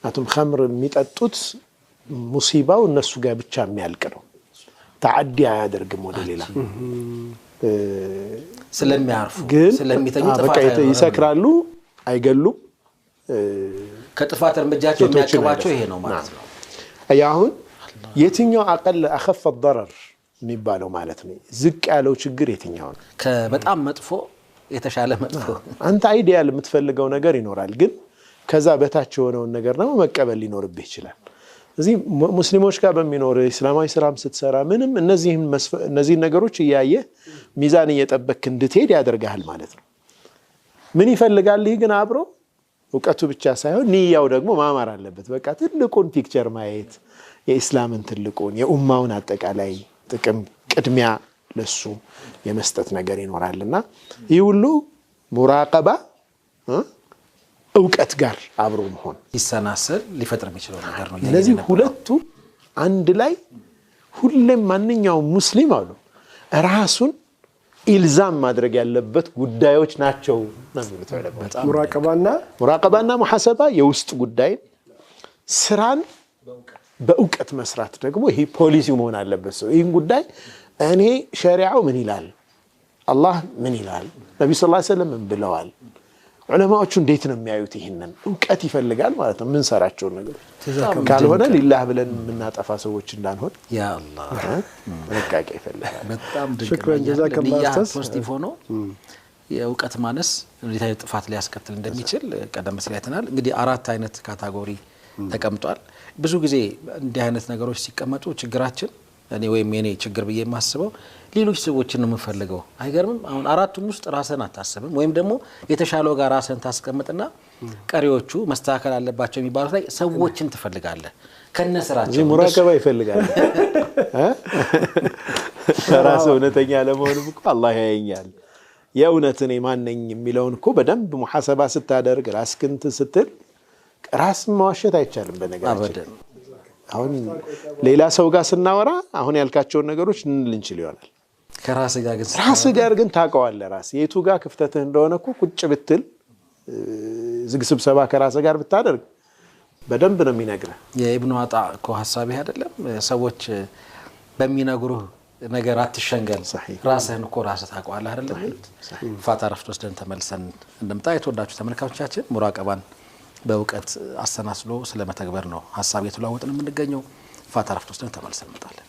አቱም ኸምር የሚጠጡት ሙሲባው እነሱ ጋር ብቻ የሚያልቅ ነው። ተዓዲ አያደርግም ወደ ሌላ
ስለሚያርፉ ስለሚተኙ
በቃ ይሰክራሉ፣ አይገሉም።
ከጥፋት እርምጃቸው የሚያቀባቸው ይሄ ነው ማለት ነው።
አሁን የትኛው አቀል አخف الضرر የሚባለው ማለት ነው ዝቅ ያለው ችግር የትኛው ነው?
ከበጣም መጥፎ የተሻለ መጥፎ
አንተ አይዲያል የምትፈልገው ነገር ይኖራል፣ ግን ከዛ በታች የሆነውን ነገር ነው መቀበል ሊኖርብህ ይችላል። እዚህ ሙስሊሞች ጋር በሚኖር እስላማዊ ስራም ስትሰራ ምንም እነዚህ ነገሮች እያየ ሚዛን እየጠበቅክ እንድትሄድ ያደርጋል ማለት ነው። ምን ይፈልጋል? ይህ ግን አብሮ እውቀቱ ብቻ ሳይሆን ንያው ደግሞ ማማር አለበት። በቃ ትልቁን ፒክቸር ማየት የእስላምን ትልቁን የኡማውን አጠቃላይ ጥቅም ቅድሚያ ለሱ የመስጠት ነገር ይኖራልና ይህ ሁሉ ሙራቀባ እውቀት ጋር አብሮ መሆን
ይሰናሰል ሊፈጥር የሚችለው ነገር ነው።
ለዚህ ሁለቱ አንድ ላይ ሁሉም ማንኛውም ሙስሊም አሉ ራሱን ኢልዛም ማድረግ ያለበት ጉዳዮች ናቸው ነው የሚሉት። ሙራቀባና ሙሐሰባ የውስጥ ጉዳይ፣ ስራን በእውቀት መስራት ደግሞ ይሄ ፖሊሲው መሆን አለበት። ሰው ይሄን ጉዳይ እኔ ሸሪዓው ምን ይላል፣ አላህ ምን ይላል፣ ነብዩ ሰለላሁ ዐለይሂ ወሰለም ምን ብለዋል፣ ዑለማዎቹ እንዴት ነው የሚያዩት፣ ይሄንን እውቀት ይፈልጋል ማለት ነው። ምን ሰራቸው ነገር ካልሆነ ሊላህ ብለን የምናጠፋ ሰዎች እንዳንሆን
ያ አላህ
ረቃቂ ይፈልጋል።
በጣም
ሽክራን ጀዛከላሁ ኡስታዝ።
ፖዚቲቭ ሆኖ የእውቀት ማነስ እንዴት አይነት ጥፋት ሊያስከትል እንደሚችል ቀደም ሲል አይተናል። እንግዲህ 4 አይነት ካታጎሪ ተቀምጧል። ብዙ ጊዜ እንዲህ አይነት ነገሮች ሲቀመጡ ችግራችን እኔ ወይም የኔ ችግር ብዬ የማስበው ሌሎች ሰዎችን ነው የምፈልገው። አይገርምም? አሁን አራቱም ውስጥ ራስን አታስብም፣ ወይም ደግሞ የተሻለው ጋር ራስን ታስቀምጥና ቀሪዎቹ መስተካከል አለባቸው የሚባሉት ላይ ሰዎችን ትፈልጋለህ ከነስራቸው።
ሙራቀባ ይፈልጋል። ራስ እውነተኛ ለመሆኑም እኮ አላህ ያየኛል። የእውነት እኔ ማን ነኝ የሚለውን እኮ በደንብ ሙሐሰባ ስታደርግ ራስህን ስትል ራስን ማዋሸት አይቻልም። በነገራችን አሁን ሌላ ሰው ጋር ስናወራ አሁን ያልካቸውን ነገሮች ልንችል ይሆናል። ከራስ ጋር ግን ታውቀዋለህ። ራስ የቱ ጋር ክፍተትህ እንደሆነ እኮ ቁጭ ብትል ዝግ ስብሰባ ከራስ ጋር ብታደርግ በደንብ ነው የሚነግረህ።
የኢብኑ አጣ እኮ ሐሳብ ይሄ አይደለም? ሰዎች በሚነግሩህ ነገር አትሸንገል፣ ራስህን እኮ ራስህ ታውቀዋለህ አይደለም? ፋታ ረፍት ወስደን ተመልሰን እንደምጣ የተወዳችሁ ተመልካቾቻችን ሙራቀባን በእውቀት አሰናስሎ ስለመተግበር ነው ሐሳብ የተለዋወጥን የምንገኘው። ፋታ ረፍት ወስደን ተመልሰን እንመጣለን።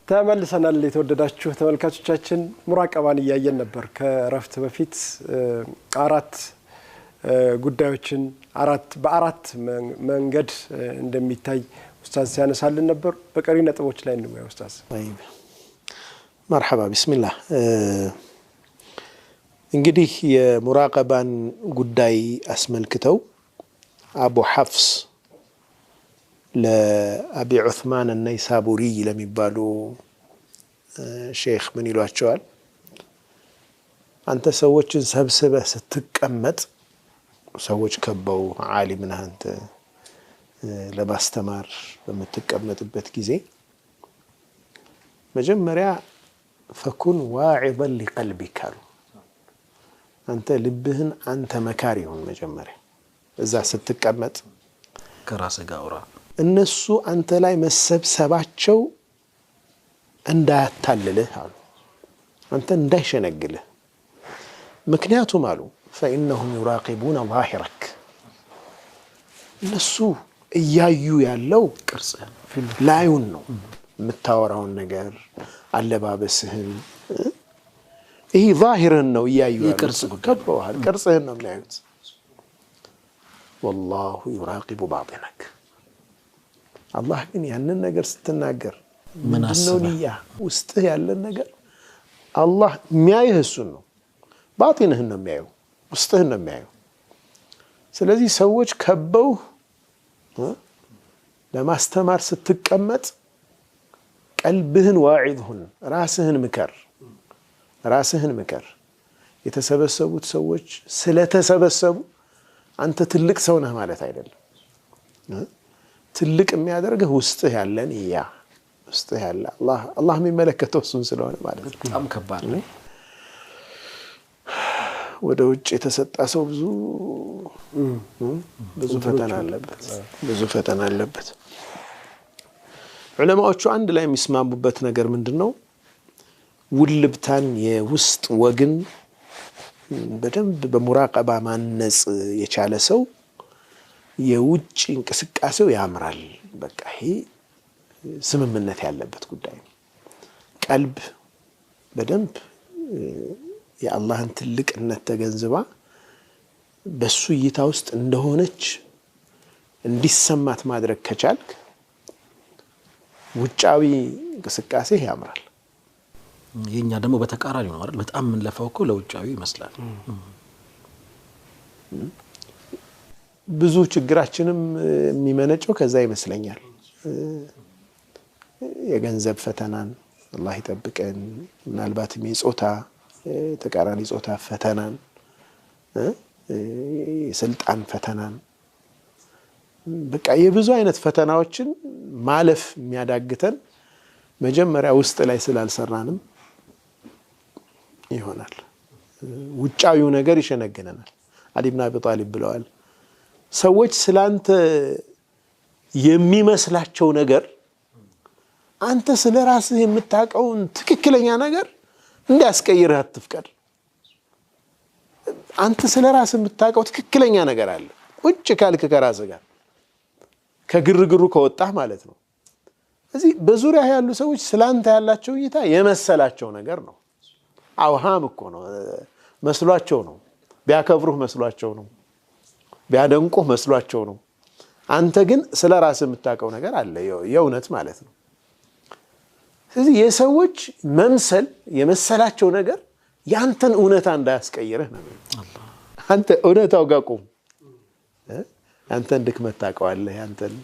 ተመልሰናል። የተወደዳችሁ ተመልካቾቻችን ሙራቀባን እያየን ነበር። ከረፍት በፊት 4 ጉዳዮችን በአራት መንገድ እንደሚታይ ኡስታዝ ሲያነሳልን ነበር። በቀሪ ነጥቦች ላይ እንወያይ ኡስታዝ።
طيب مرحبا بسم الله እንግዲህ የሙራቀባን ጉዳይ አስመልክተው አቡ ሐፍስ ለአቢ ዑስማን النيسابوري ለሚባሉ ሼክ ምን ይሏቸዋል? አንተ ሰዎችን ሰብስበህ ስትቀመጥ ሰዎች ከበው ዓሊም ነህ አንተ ለማስተማር በምትቀመጥበት ጊዜ መጀመሪያ ፈኩን ዋዒዘን ሊቀልቢክ አሉ። አንተ ልብህን አንተ መካሪ ሁን። መጀመሪያ እዛ ስትቀመጥ
ከራስህ ጋር አውራ።
እነሱ አንተ ላይ መሰብሰባቸው እንዳያታልልህ አሉ፣ አንተ እንዳይሸነግልህ። ምክንያቱም አሉ ፈኢነሁም ዩራቂቡነ ዛሂረክ፣ እነሱ እያዩ ያለው ቅርጽህን ላዩን ነው፣ የምታወራውን ነገር አለባበስህን፣ ይሄ ዛሂርህን ነው እያዩ ያለው። ከበዋል፣ ቅርጽህን ነው የሚያዩት። ወላሁ ዩራቂቡ ባጢነክ፣ አላህ ግን ያንን ነገር ስትናገር ምንድነው ንያ ውስጥህ ያለን ነገር አላህ የሚያይህ እሱን ነው። ባጢንህን ነው የሚያዩ፣ ውስጥህን ነው የሚያዩ። ስለዚህ ሰዎች ከበው ለማስተማር ስትቀመጥ ቀልብህን ዋዒዝ ሁን፣ ራስህን ምከር። የተሰበሰቡት ሰዎች ስለተሰበሰቡ አንተ ትልቅ ሰው ነህ ማለት አይደለም። ትልቅ የሚያደርግህ ውስጥህ ያለን ያ ውስጥህ ያለ አላህ የሚመለከተው እሱን ስለሆነ ማለት ነው።
በጣም ከባድ ነው።
ወደ ውጭ የተሰጣ ሰው ብዙ ፈተና አለበት። ዑለማዎቹ አንድ ላይ የሚስማሙበት ነገር ምንድነው? ውልብታን የውስጥ ወግን በደንብ በሙራቀባ ማነጽ የቻለ ሰው የውጭ እንቅስቃሴው ያምራል። በቃ ይሄ ስምምነት ያለበት ጉዳይ ነው። ቀልብ በደንብ የአላህን ትልቅነት ተገንዝባ በሱ እይታ ውስጥ እንደሆነች እንዲሰማት ማድረግ ከቻልክ ውጫዊ እንቅስቃሴ ያምራል።
የኛ ደግሞ በተቃራኒ ነው አይደል? በጣም የምንለፋው እኮ ለውጫዊ ይመስላል።
ብዙ ችግራችንም የሚመነጨው ከዛ ይመስለኛል። የገንዘብ ፈተናን አላህ ይጠብቀን፣ ምናልባትም የጾታ ተቃራኒ ጾታ ፈተናን፣ የስልጣን ፈተናን፣ በቃ የብዙ አይነት ፈተናዎችን ማለፍ የሚያዳግተን መጀመሪያ ውስጥ ላይ ስላልሰራንም ይሆናል። ውጫዊው ነገር ይሸነግነናል። አሊ ብን አቢ ጣሊብ ብለዋል፣ ሰዎች ስላንተ የሚመስላቸው ነገር አንተ ስለ ራስህ የምታውቀውን ትክክለኛ ነገር እንዲያስቀይርህ አትፍቀድ። አንተ ስለ ራስህ የምታውቀው ትክክለኛ ነገር አለ። ቁጭ ካልክ ከራስህ ጋር ከግርግሩ ከወጣህ ማለት ነው። እዚህ በዙሪያ ያሉ ሰዎች ስላንተ ያላቸው እይታ የመሰላቸው ነገር ነው። አውሃም እኮ ነው፣ መስሏቸው ነው። ቢያከብሩህ መስሏቸው ነው፣ ቢያደንቁህ መስሏቸው ነው። አንተ ግን ስለ ራስህ የምታውቀው ነገር አለ፣ የእውነት ማለት ነው። ስለዚህ የሰዎች መምሰል የመሰላቸው ነገር ያንተን እውነታ እንዳያስቀይርህ ነው። አንተ እውነታው ጋር ቁም። ያንተን ድክመት ታውቀዋለህ። ያንተን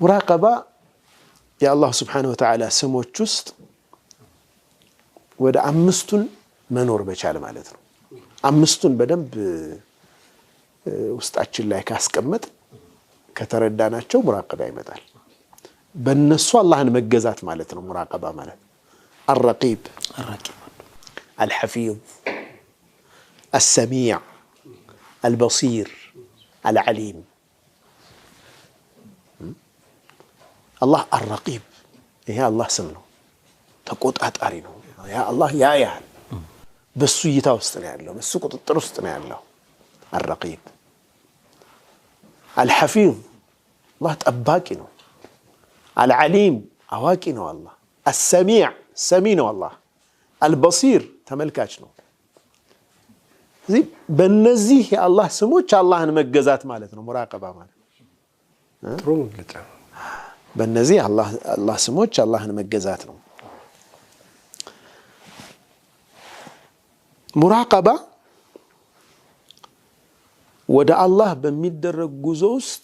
ሙራቀባ የአላህ ስብሓነሁ ወተዓላ ስሞች ውስጥ ወደ አምስቱን መኖር በቻል ማለት ነው። አምስቱን በደንብ ውስጣችን ላይ ካስቀመጥ ከተረዳናቸው ሙራቀባ ይመጣል። በእነሱ አላህን መገዛት ማለት ነው ሙራቀባ ማለት። አልረቂብ፣ አልሐፊዝ፣ አልሰሚዕ፣ አልበሲር፣ አልዓሊም። አላህ አልረቂብ፣ ይሄ አላህ ስም ነው። ተቆጣጣሪ ነው። ያ አላህ ያያል። በሱ እይታ ውስጥ ነው ያለው፣ በሱ ቁጥጥር ውስጥ ነው ያለው። አልረቂብ። አልሐፊዝ፣ አላህ ጠባቂ ነው። አልዓሊም፣ አዋቂ ነው አላህ። አልሰሚዕ፣ ሰሚ ነው አላህ። አልበሲር፣ ተመልካች ነው። እዚህ በእነዚህ የአላህ ስሞች አላህን መገዛት ማለት ነው ሙራቀባ ማለት
ጥሩ መግለጫ ነው።
በእነዚህ አላህ ስሞች አላህን መገዛት ነው። ሙራቀባ ወደ አላህ በሚደረግ ጉዞ ውስጥ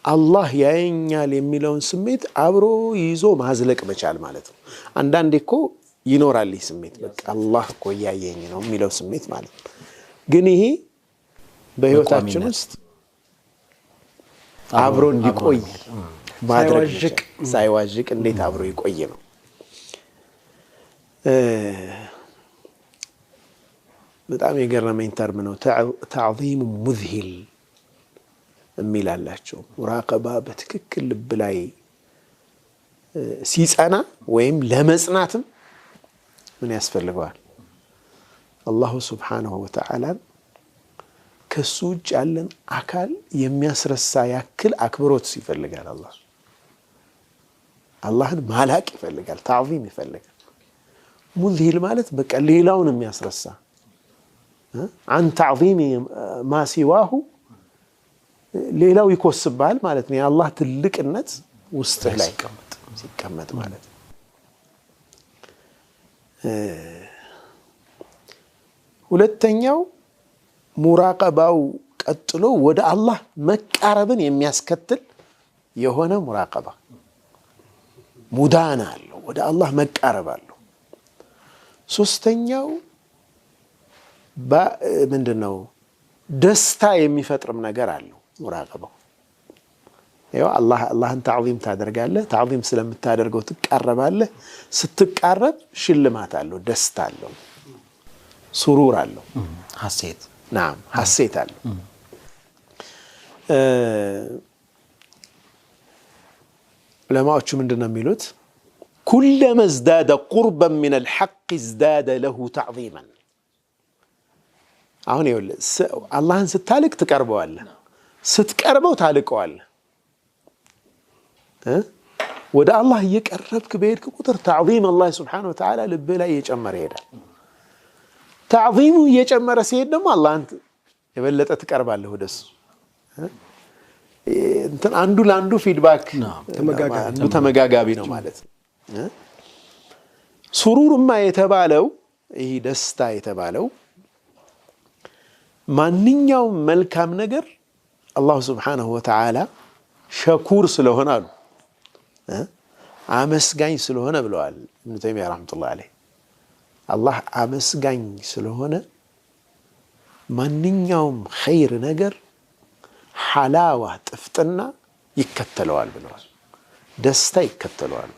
አላህ ያየኛል የሚለውን ስሜት አብሮ ይዞ ማዝለቅ መቻል ማለት ነው። አንዳንዴ እኮ ይኖራል ይህ ስሜት በቃ አላህ እኮ ያየኝ ነው የሚለው ስሜት ማለት ነው። ግን ይሄ በህይወታችን ውስጥ አብሮ እንዲቆይ ማድረግ ሳይዋዥቅ እንዴት አብሮ ይቆይ ነው። በጣም የገረመኝ ተርም ነው። ተዕዚሙ ሙዝሂል የሚላላቸው ሙራቀባ በትክክል ልብ ላይ ሲጸና ወይም ለመጽናትም ምን ያስፈልገዋል? አላሁ ስብሓነሁ ወተዓላ ከሱ ውጭ ያለን አካል የሚያስረሳ ያክል አክብሮት ይፈልጋል። አላህን ማላቅ ይፈልጋል፣ ተዕዚም ይፈልጋል። ሙዝሂል ማለት በቃ ሌላውን የሚያስረሳ አን ተዕዚም ማ ሲዋሁ ሌላው ይኮስባል ማለት ነው። የአላህ ትልቅነት ውስጥህ ላይ ሲቀመጥ ማለት ነው። ሁለተኛው ሙራቀባው ቀጥሎ ወደ አላህ መቃረብን የሚያስከትል የሆነ ሙራቀባ ሙዳና አለው፣ ወደ አላህ መቃረብ አለው። ሶስተኛው ምንድነው? ደስታ የሚፈጥርም ነገር አለው ሙራቀባው። ያው አላህን ተዕዚም ታደርጋለህ፣ ተዕዚም ስለምታደርገው ትቃረባለህ። ስትቃረብ ሽልማት አለው፣ ደስታ አለው፣ ሱሩር አለው፣
ሐሴት
ናም ሐሴት አለው። ዑለማዎቹ ምንድነው የሚሉት? ኩለማ ازداد قربا من الحق ازداد له تعظيما። አሁን ይኸውልህ አላህን ስታልቅ ትቀርበዋለህ፣ ስትቀርበው ታልቀዋለህ። ወደ አላህ እየቀረብክ በሄድክ ቁጥር ተዕዚም አላህ ሱብሓነሁ ወተዓላ ልብህ ላይ እየጨመረ ይሄዳል። ተዕዚሙ እየጨመረ ሲሄድ ደግሞ አላህን የበለጠ ትቀርባለህ ወደሱ። እንትን አንዱ ለአንዱ ፊድባክ አንዱ ተመጋጋቢ ነው ማለት ነው። ሱሩርማ የተባለው ይህ ደስታ የተባለው ማንኛውም መልካም ነገር አላሁ ስብሓነሁ ወተዓላ ሸኩር ስለሆነ አሉ አመስጋኝ ስለሆነ ብለዋል ኢብኑ ተይሚያ ረሕመቱላሂ ዐለይህ። አላህ አመስጋኝ ስለሆነ ማንኛውም ኸይር ነገር ሐላዋ ጥፍጥና ይከተለዋል ብለዋል፣ ደስታ ይከተለዋል።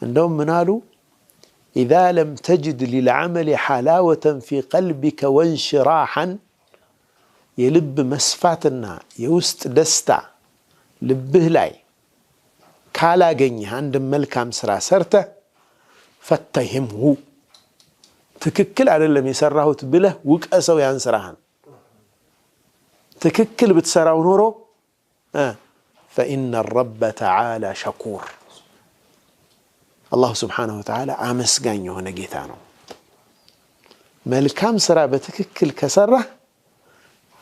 እንደውም ምን አሉ? ኢዛ ለም ተጅድ ሊልዓመል ሐላወተን ፊ ቀልቢከ ወንሽራሐን፣ የልብ መስፋትና የውስጥ ደስታ ልብህ ላይ ካላገኘህ አንድ መልካም ስራ ሰርተህ ፈተሂምሁ፣ ትክክል አይደለም የሰራሁት ብለህ ውቀሰው ያን ስራህን። ትክክል ብትሰራው ኖሮ ፈኢነ ረበ ተዓላ ሸኩር፣ አላሁ ስብሓነሁ ወተዓላ አመስጋኝ የሆነ ጌታ ነው። መልካም ስራ በትክክል ከሰራህ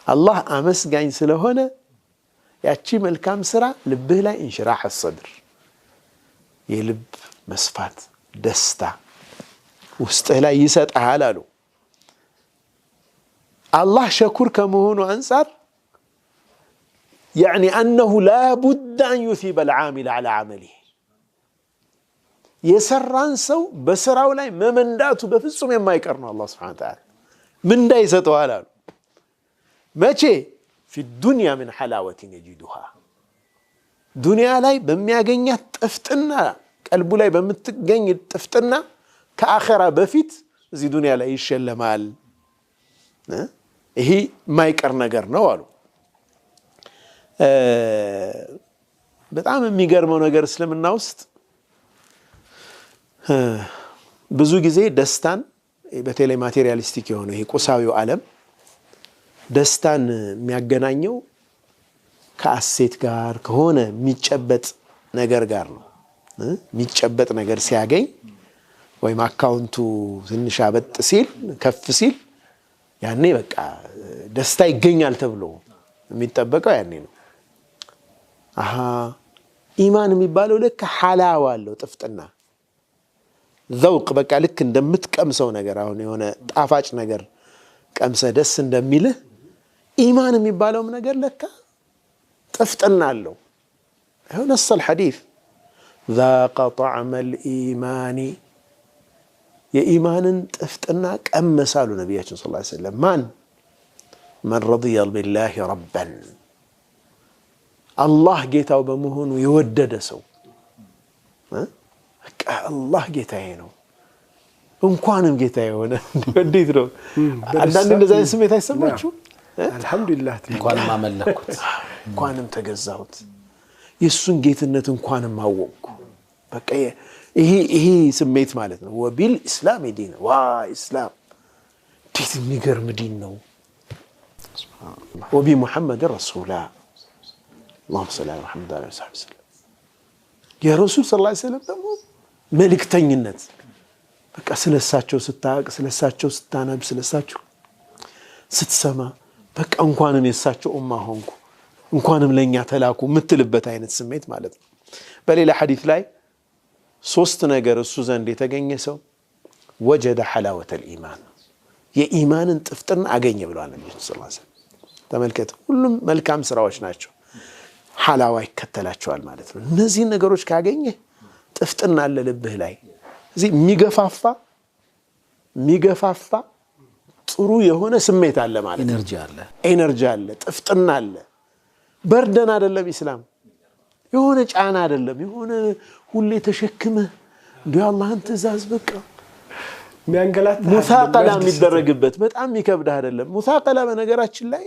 አላህ አመስጋኝ ስለሆነ ያቺ መልካም ስራ ልብህ ላይ እንሽራህ ሰድር፣ የልብ መስፋት ደስታ ውስጥህ ላይ ይሰጥሃል አሉ። አላህ ሸኩር ከመሆኑ አንጻር ያዕኒ አነሁ ላቡድ አን ዩሲበ ልዓሚል ዐላ ዐመሊህ፣ የሰራን ሰው በስራው ላይ መመንዳቱ በፍጹም የማይቀር ነው። አላህ ሱብሓነሁ ወተዓላ ምንዳ ይሰጠዋል አሉ። መቼ? ፊ ዱንያ ምን ሐላወትን የጂዱሃ፣ ዱንያ ላይ በሚያገኛት ጥፍጥና፣ ቀልቡ ላይ በምትገኝ ጥፍጥና ከአኸራ በፊት እዚህ ዱንያ ላይ ይሸለማል። ይሄ የማይቀር ነገር ነው አሉ። በጣም የሚገርመው ነገር እስልምና ውስጥ ብዙ ጊዜ ደስታን በተለይ ማቴሪያሊስቲክ የሆነው ይሄ ቁሳዊው ዓለም ደስታን የሚያገናኘው ከአሴት ጋር ከሆነ የሚጨበጥ ነገር ጋር ነው። የሚጨበጥ ነገር ሲያገኝ ወይም አካውንቱ ትንሽ አበጥ ሲል ከፍ ሲል ያኔ በቃ ደስታ ይገኛል ተብሎ የሚጠበቀው ያኔ ነው። አሃ ኢማን የሚባለው ልክ ሐላዋ አለው ጥፍጥና ዘውቅ በቃ ልክ እንደምትቀምሰው ነገር አሁን የሆነ ጣፋጭ ነገር ቀምሰ ደስ እንደሚልህ ኢማን የሚባለውም ነገር ለካ ጥፍጥና አለው። ይኸው ነሰል ሐዲስ ذاق طعم الإيمان የኢማንን ጥፍጥና ቀመሳሉ ነቢያችን ሰለላሁ ዐለይሂ ወሰለም። ማን من رضي بالله ربا አላህ ጌታው በመሆኑ የወደደ ሰው በቃ አላህ ጌታዬ ነው እንኳንም ጌታዬ ሆነ። እንዴት ነው አንዳንድ እንደዛ ስሜት አይሰማችሁ?
አልহামዱሊላህ
እንኳንም አመለኩት
እንኳንም ተገዛሁት የሱን ጌትነት እንኳንም አወቅኩ። በቃ ይሄ ስሜት ማለት ነው። ወቢል እስላም ዲን ዋ እስላም ዲት የሚገርም ዲን ነው። ወቢ ሙሐመድ ረሱላ اللهم صل على محمد وعلى اله وصحبه يا رسول صلى الله عليه وسلم ደግሞ መልእክተኝነት በቃ ስለሳቸው ስታቅ ስለሳቸው ስታነብ ስለሳቸው ስትሰማ በቃ እንኳንም የሳቸው ኡማ ሆንኩ እንኳንም ለኛ ተላኩ ምትልበት አይነት ስሜት ማለት ነው። በሌላ ሐዲስ ላይ ሶስት ነገር እሱ ዘንድ የተገኘ ሰው ወጀደ ሐላወተ الإيمان የኢማንን ጥፍጥና አገኘ ብለዋል ነብዩ ሰለላሁ ዐለይሂ ወሰለም። ተመልከቱ ሁሉም መልካም ስራዎች ናቸው ሐላዋ ይከተላቸዋል ማለት ነው። እነዚህ ነገሮች ካገኘ ጥፍጥና አለ ልብህ ላይ እዚህ የሚገፋፋ ጥሩ የሆነ ስሜት አለ ማለት ነው። ኤነርጂ አለ ጥፍጥና አለ። በርደን አይደለም ኢስላም የሆነ ጫና አይደለም የሆነ ሁሌ ተሸክመ እንዲህ አላህን ትእዛዝ በቃ
የሚያንገላታ
ሙሳቀላ የሚደረግበት በጣም ይከብዳህ አይደለም። ሙሳቀላ በነገራችን ላይ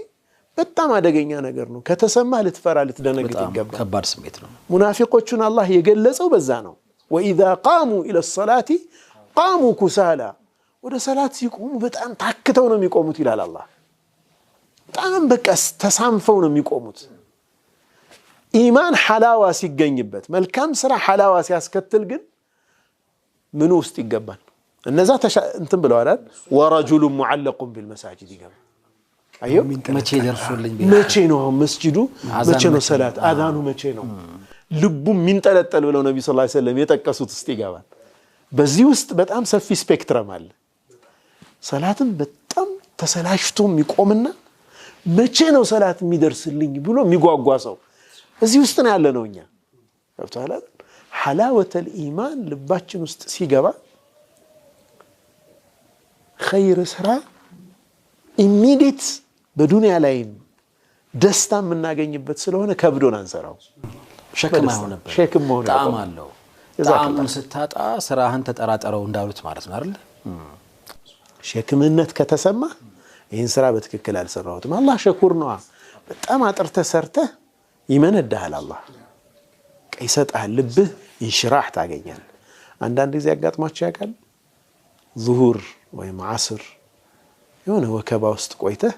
በጣም አደገኛ ነገር ነው። ከተሰማህ ልትፈራ ልትደነግጥ ይገባል።
ከባድ ስሜት ነው።
ሙናፊቆቹን አላህ የገለጸው በዛ ነው። وإذا قاموا إلى الصلاة قاموا كسالى ወደ ሰላት ሲቆሙ በጣም ታክተው ነው የሚቆሙት ይላል አላህ። በጣም በቃ ተሳንፈው ነው የሚቆሙት። ኢማን ሐላዋ ሲገኝበት መልካም ስራ ሐላዋ ሲያስከትል ግን ምን ውስጥ ይገባል? እነዛ እንትን ብለዋል ወረጁሉ ሙዓለቁ بالمساجد ይገባል። አዩ
መቼ ደርሶልኝ
መቼ ነው መስጂዱ መቼ ነው ሰላት አዛኑ መቼ ነው ልቡ ሚንጠለጠል ብለው ነብዩ ሰለላሁ ዐለይሂ ወሰለም የጠቀሱት ውስጥ ይገባል። በዚህ ውስጥ በጣም ሰፊ ስፔክትረም አለ። ሰላትን በጣም ተሰላሽቶ የሚቆምና መቼ ነው ሰላት የሚደርስልኝ ብሎ የሚጓጓ ሰው እዚህ ውስጥ ነው ያለ ነው። እኛ ገብቷል አይደል? ሐላወተ الإيمان ልባችን ውስጥ ሲገባ ኸይር ስራ ኢሚዲየት በዱንያ ላይ ደስታ የምናገኝበት ስለሆነ ከብዶን አንሰራው።
ሸክም አይሆንበት
ሸክም ሆነ
ጣም አለው። ጣም ስታጣ ስራህን ተጠራጠረው እንዳሉት ማለት ነው አይደል?
ሸክምነት ከተሰማ ይህን ስራ በትክክል አልሰራሁትም። አላህ ሸኩር ነው። በጣም አጥርተህ ሰርተህ ይመነዳሃል። አላህ ይሰጣል። ልብህ ኢንሽራህ ታገኛለህ። አንዳንድ ጊዜ ያጋጥማችሁ ያውቃል? ዙሁር ወይም ዓስር የሆነ ወከባ ውስጥ ቆይተህ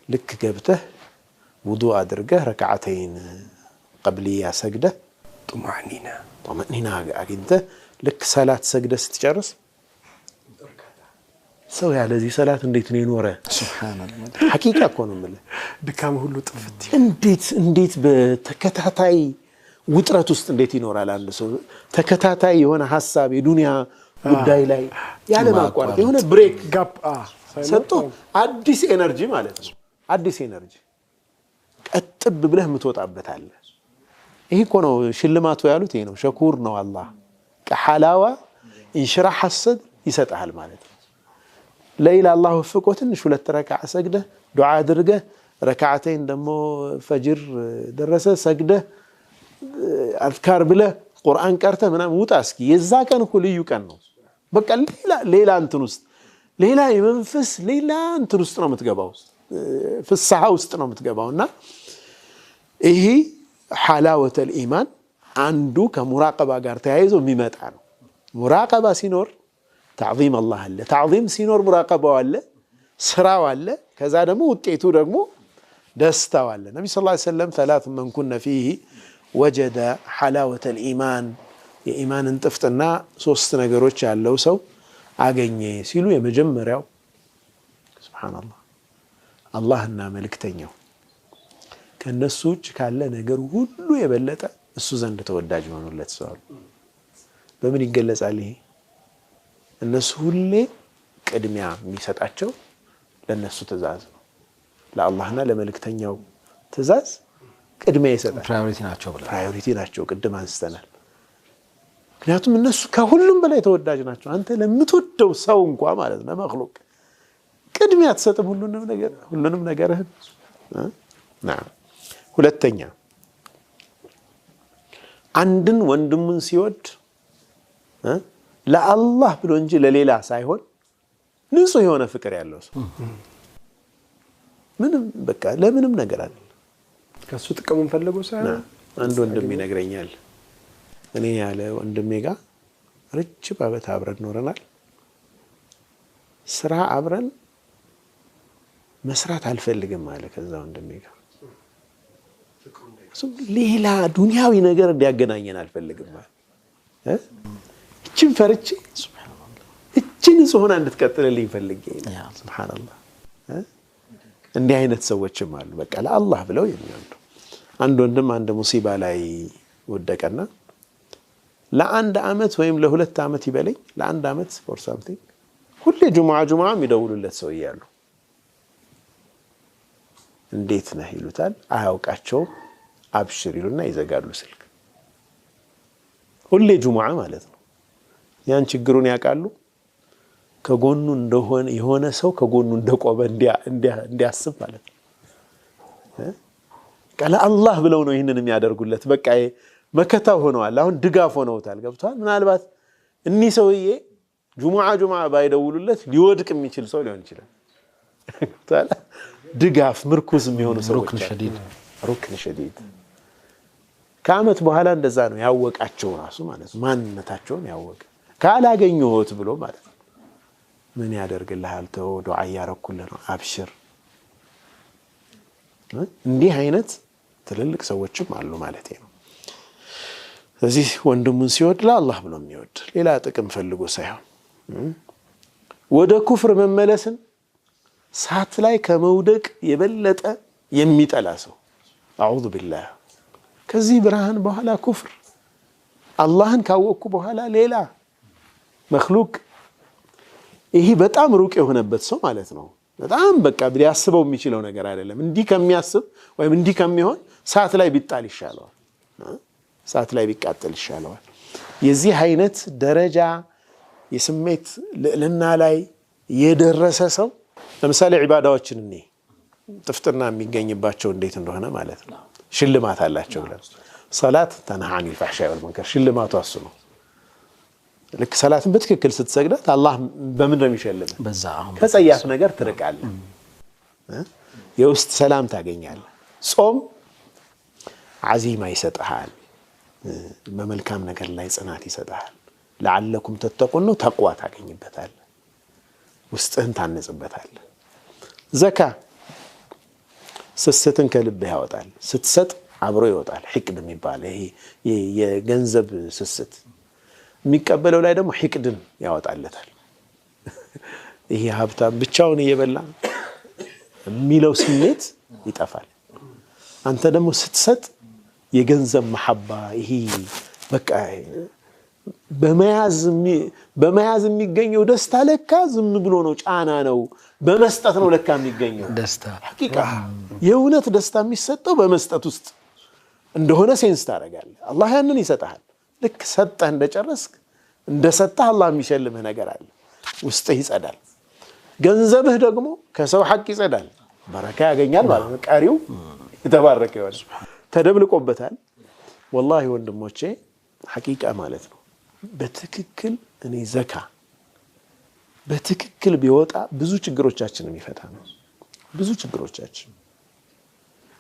ልክ ገብተህ ውዱእ አድርገህ ረክዓተይን ቀብሊያ ሰግደህ ጡማእኒና አግኝተህ ልክ ሰላት ሰግደህ ስትጨርስ ሰው ያለዚህ ሰላት እንዴት ነው የኖረ? ሱብሃንአላህ ሐቂቃ እኮ ነው የምልህ።
ድካም ሁሉ ጥፍት
እንዴት በተከታታይ ውጥረት ውስጥ እንዴት ይኖራል አንድ ሰው? ተከታታይ የሆነ ሐሳብ የዱንያ ጉዳይ ላይ ያለ ማቋረጥ የሆነ ብሬክ ጋፕ ሰጥቶ አዲስ ኤነርጂ ማለት ነው። አዲስ ኤነርጂ ቀጥብ ብለህ የምትወጣበት አለ። ይሄ እኮ ነው ሽልማቱ ያሉት ይሄ ነው። ሸኩር ነው አላህ ከሐላዋ ኢንሽራህ ሐሰድ ይሰጣል ማለት ነው። ለይላ አላህ ወፍቆ ትንሽ ሁለት ረካዓ ሰግደህ ዱዓ አድርገህ ረካዓተይን ደግሞ ፈጅር ደረሰ ሰግደህ አዝካር ብለህ ቁርአን ቀርተህ ምናምን ውጣ እስኪ። የዛ ቀን እኮ ልዩ ቀን ነው። በቃ ሌላ እንትን ውስጥ ሌላ የመንፈስ ሌላ እንትን ውስጥ ነው የምትገባው፣ ፍስሐ ውስጥ ነው የምትገባውና ይሄ ሐላወተ الإيمان አንዱ ከሙራቀባ ጋር ተያይዞ የሚመጣ ነው። ሙራቀባ ሲኖር تعظيم الله አለ፣ تعظيم ሲኖር ሙራቀባው አለ፣ ስራው አለ፣ ከዛ ደግሞ ውጤቱ ደግሞ ደስታው አለ። ነብዩ ሰለላሁ ዐለይሂ ወሰለም ثلاث من كن فيه وجد حلاوة الإيمان የኢማንን ጥፍጥና ሶስት ነገሮች ያለው ሰው አገኘ ሲሉ የመጀመሪያው ሱብሃንአላህ አላህና መልእክተኛው ከነሱ ውጭ ካለ ነገር ሁሉ የበለጠ እሱ ዘንድ ተወዳጅ ሆኖለት ሰው በምን ይገለጻል ይሄ እነሱ ሁሌ ቅድሚያ የሚሰጣቸው ለነሱ ትእዛዝ ነው ለአላህና ለመልእክተኛው ትእዛዝ ቅድሚያ ይሰጣል ፕራዮሪቲ ናቸው ቅድም አንስተናል ምክንያቱም እነሱ ከሁሉም በላይ ተወዳጅ ናቸው አንተ ለምትወደው ሰው እንኳን ማለት ነው መخلوቅ ቅድሚያ ተሰጥም ሁሉንም ነገርህን نعم ሁለተኛ አንድን ወንድሙን ሲወድ ለአላህ ብሎ እንጂ ለሌላ ሳይሆን ንጹህ የሆነ ፍቅር ያለው ሰው ምንም በቃ ለምንም ነገር አለ
ከሱ ጥቅም እንፈልገው ሳይሆን
አንድ ወንድም ይነግረኛል እኔ ያለ ወንድሜ ጋር ረጅም ዓመት አብረን ኖረናል ስራ አብረን መስራት አልፈልግም ማለት ከዛ ወንድሜ ጋር ሌላ ዱንያዊ ነገር እንዲያገናኘን አልፈልግም ማለት እቺን ፈርቼ ሱብሃንአላህ እቺን ጾና እንድትቀጥልልኝ ፈልጌ ሱብሃንአላህ እንዲህ አይነት ሰዎችም አሉ በቃ ለአላህ ብለው የሚወዱ አንድ ወንድም አንድ ሙሲባ ላይ ወደቀና ለአንድ አመት ወይም ለሁለት አመት ይበለኝ ለአንድ አመት for something ሁሌ ጁሙዓ የሚደውሉለት ሰው ይያሉ እንዴት ነህ ይሉታል አያውቃቸው አብሽር ይሉና ይዘጋሉ ስልክ ሁሌ ጁሙዓ ማለት ነው ያን ችግሩን ያውቃሉ ከጎኑ እንደሆነ የሆነ ሰው ከጎኑ እንደቆመ እንዲያስብ ማለት ነው ቀላ አላህ ብለው ነው ይሄንን የሚያደርጉለት በቃ መከታው ሆነዋል አሁን ድጋፍ ሆነውታል ገብቷል ምናልባት እኒ ሰውዬ ጁሙዓ ባይደውሉለት ሊወድቅ የሚችል ሰው ሊሆን ይችላል ገብቷል ድጋፍ ምርኩዝ የሚሆኑ ሰዎች ሩክን ሸዲድ ከአመት በኋላ እንደዛ ነው ያወቃቸው ራሱ ማለት ነው ማንነታቸውን ያወቀ ካላገኘሁት ብሎ ማለት ነው ምን ያደርግልሃል ተው ዱዓ ያረኩልህ ነው አብሽር እንዲህ አይነት ትልልቅ ሰዎችም አሉ ማለት ነው ስለዚህ ወንድሙን ሲወድ ለአላህ ብሎ የሚወድ ሌላ ጥቅም ፈልጎ ሳይሆን ወደ ኩፍር መመለስን ሳት ላይ ከመውደቅ የበለጠ የሚጠላ ሰው አዑዙ ቢላህ ከዚህ ብርሃን በኋላ ኩፍር አላህን ካወቅኩ በኋላ ሌላ መخلوቅ ይሄ በጣም ሩቅ የሆነበት ሰው ማለት ነው በጣም በቃ ቢያስበው የሚችለው ነገር አይደለም እንዲህ ከሚያስብ ወይም እንዲህ ከሚሆን ሳት ላይ ቢጣል ይሻለዋል ሳት ላይ ቢቃጠል ይሻለዋል የዚህ አይነት ደረጃ የስሜት ልዕልና ላይ የደረሰ ሰው ለምሳሌ ዒባዳዎችን እኔ ጥፍጥና የሚገኝባቸው እንዴት እንደሆነ ማለት ነው ሽልማት አላቸው ብለን ሶላት ተንሃ ዐኒል ፈሕሻኢ ወልሙንከር ሽልማቱ እሱ ነው ልክ ሰላትን በትክክል ስትሰግዳት አላህ በምን ነው የሚሸልምህ
በዛ አሁን
ከጸያፍ ነገር ትርቃለህ የውስጥ ሰላም ታገኛለህ ጾም ዓዚማ ይሰጥሃል በመልካም ነገር ላይ ጽናት ይሰጥሃል ለዓለኩም ተተቁን ነው ተቅዋ ታገኝበታለህ ውስጥህን ታነጽበታለህ ዘካ ስስትን ከልብህ ያወጣል ስትሰጥ አብሮ ይወጣል ሕቅድ የሚባል ይሄ የገንዘብ ስስት የሚቀበለው ላይ ደግሞ ሕቅድን ያወጣለታል ይሄ ሀብታም ብቻውን እየበላ የሚለው ስሜት ይጠፋል አንተ ደግሞ ስትሰጥ የገንዘብ መሐባ ይሄ በቃ በመያዝ የሚገኘው ደስታ ለካ ዝም ብሎ ነው ጫና ነው በመስጠት ነው ለካ የሚገኘው
ደስታ
ሐቂቃ የእውነት ደስታ የሚሰጠው በመስጠት ውስጥ እንደሆነ ሴንስ ታደርጋለህ አላህ ያንን ይሰጣል ልክ ሰጠህ እንደጨረስክ እንደሰጠህ አላህ የሚሸልምህ ነገር አለ ውስጥህ ይጸዳል ገንዘብህ ደግሞ ከሰው ሐቅ ይጸዳል በረካ ያገኛል ማለት ነው ቀሪው የተባረከ ይሆናል ተደብልቆበታል والله ወንድሞቼ ሐቂቃ ማለት ነው በትክክል እኔ ዘካ በትክክል ቢወጣ ብዙ ችግሮቻችንን ይፈታ ነው ብዙ ችግሮቻችን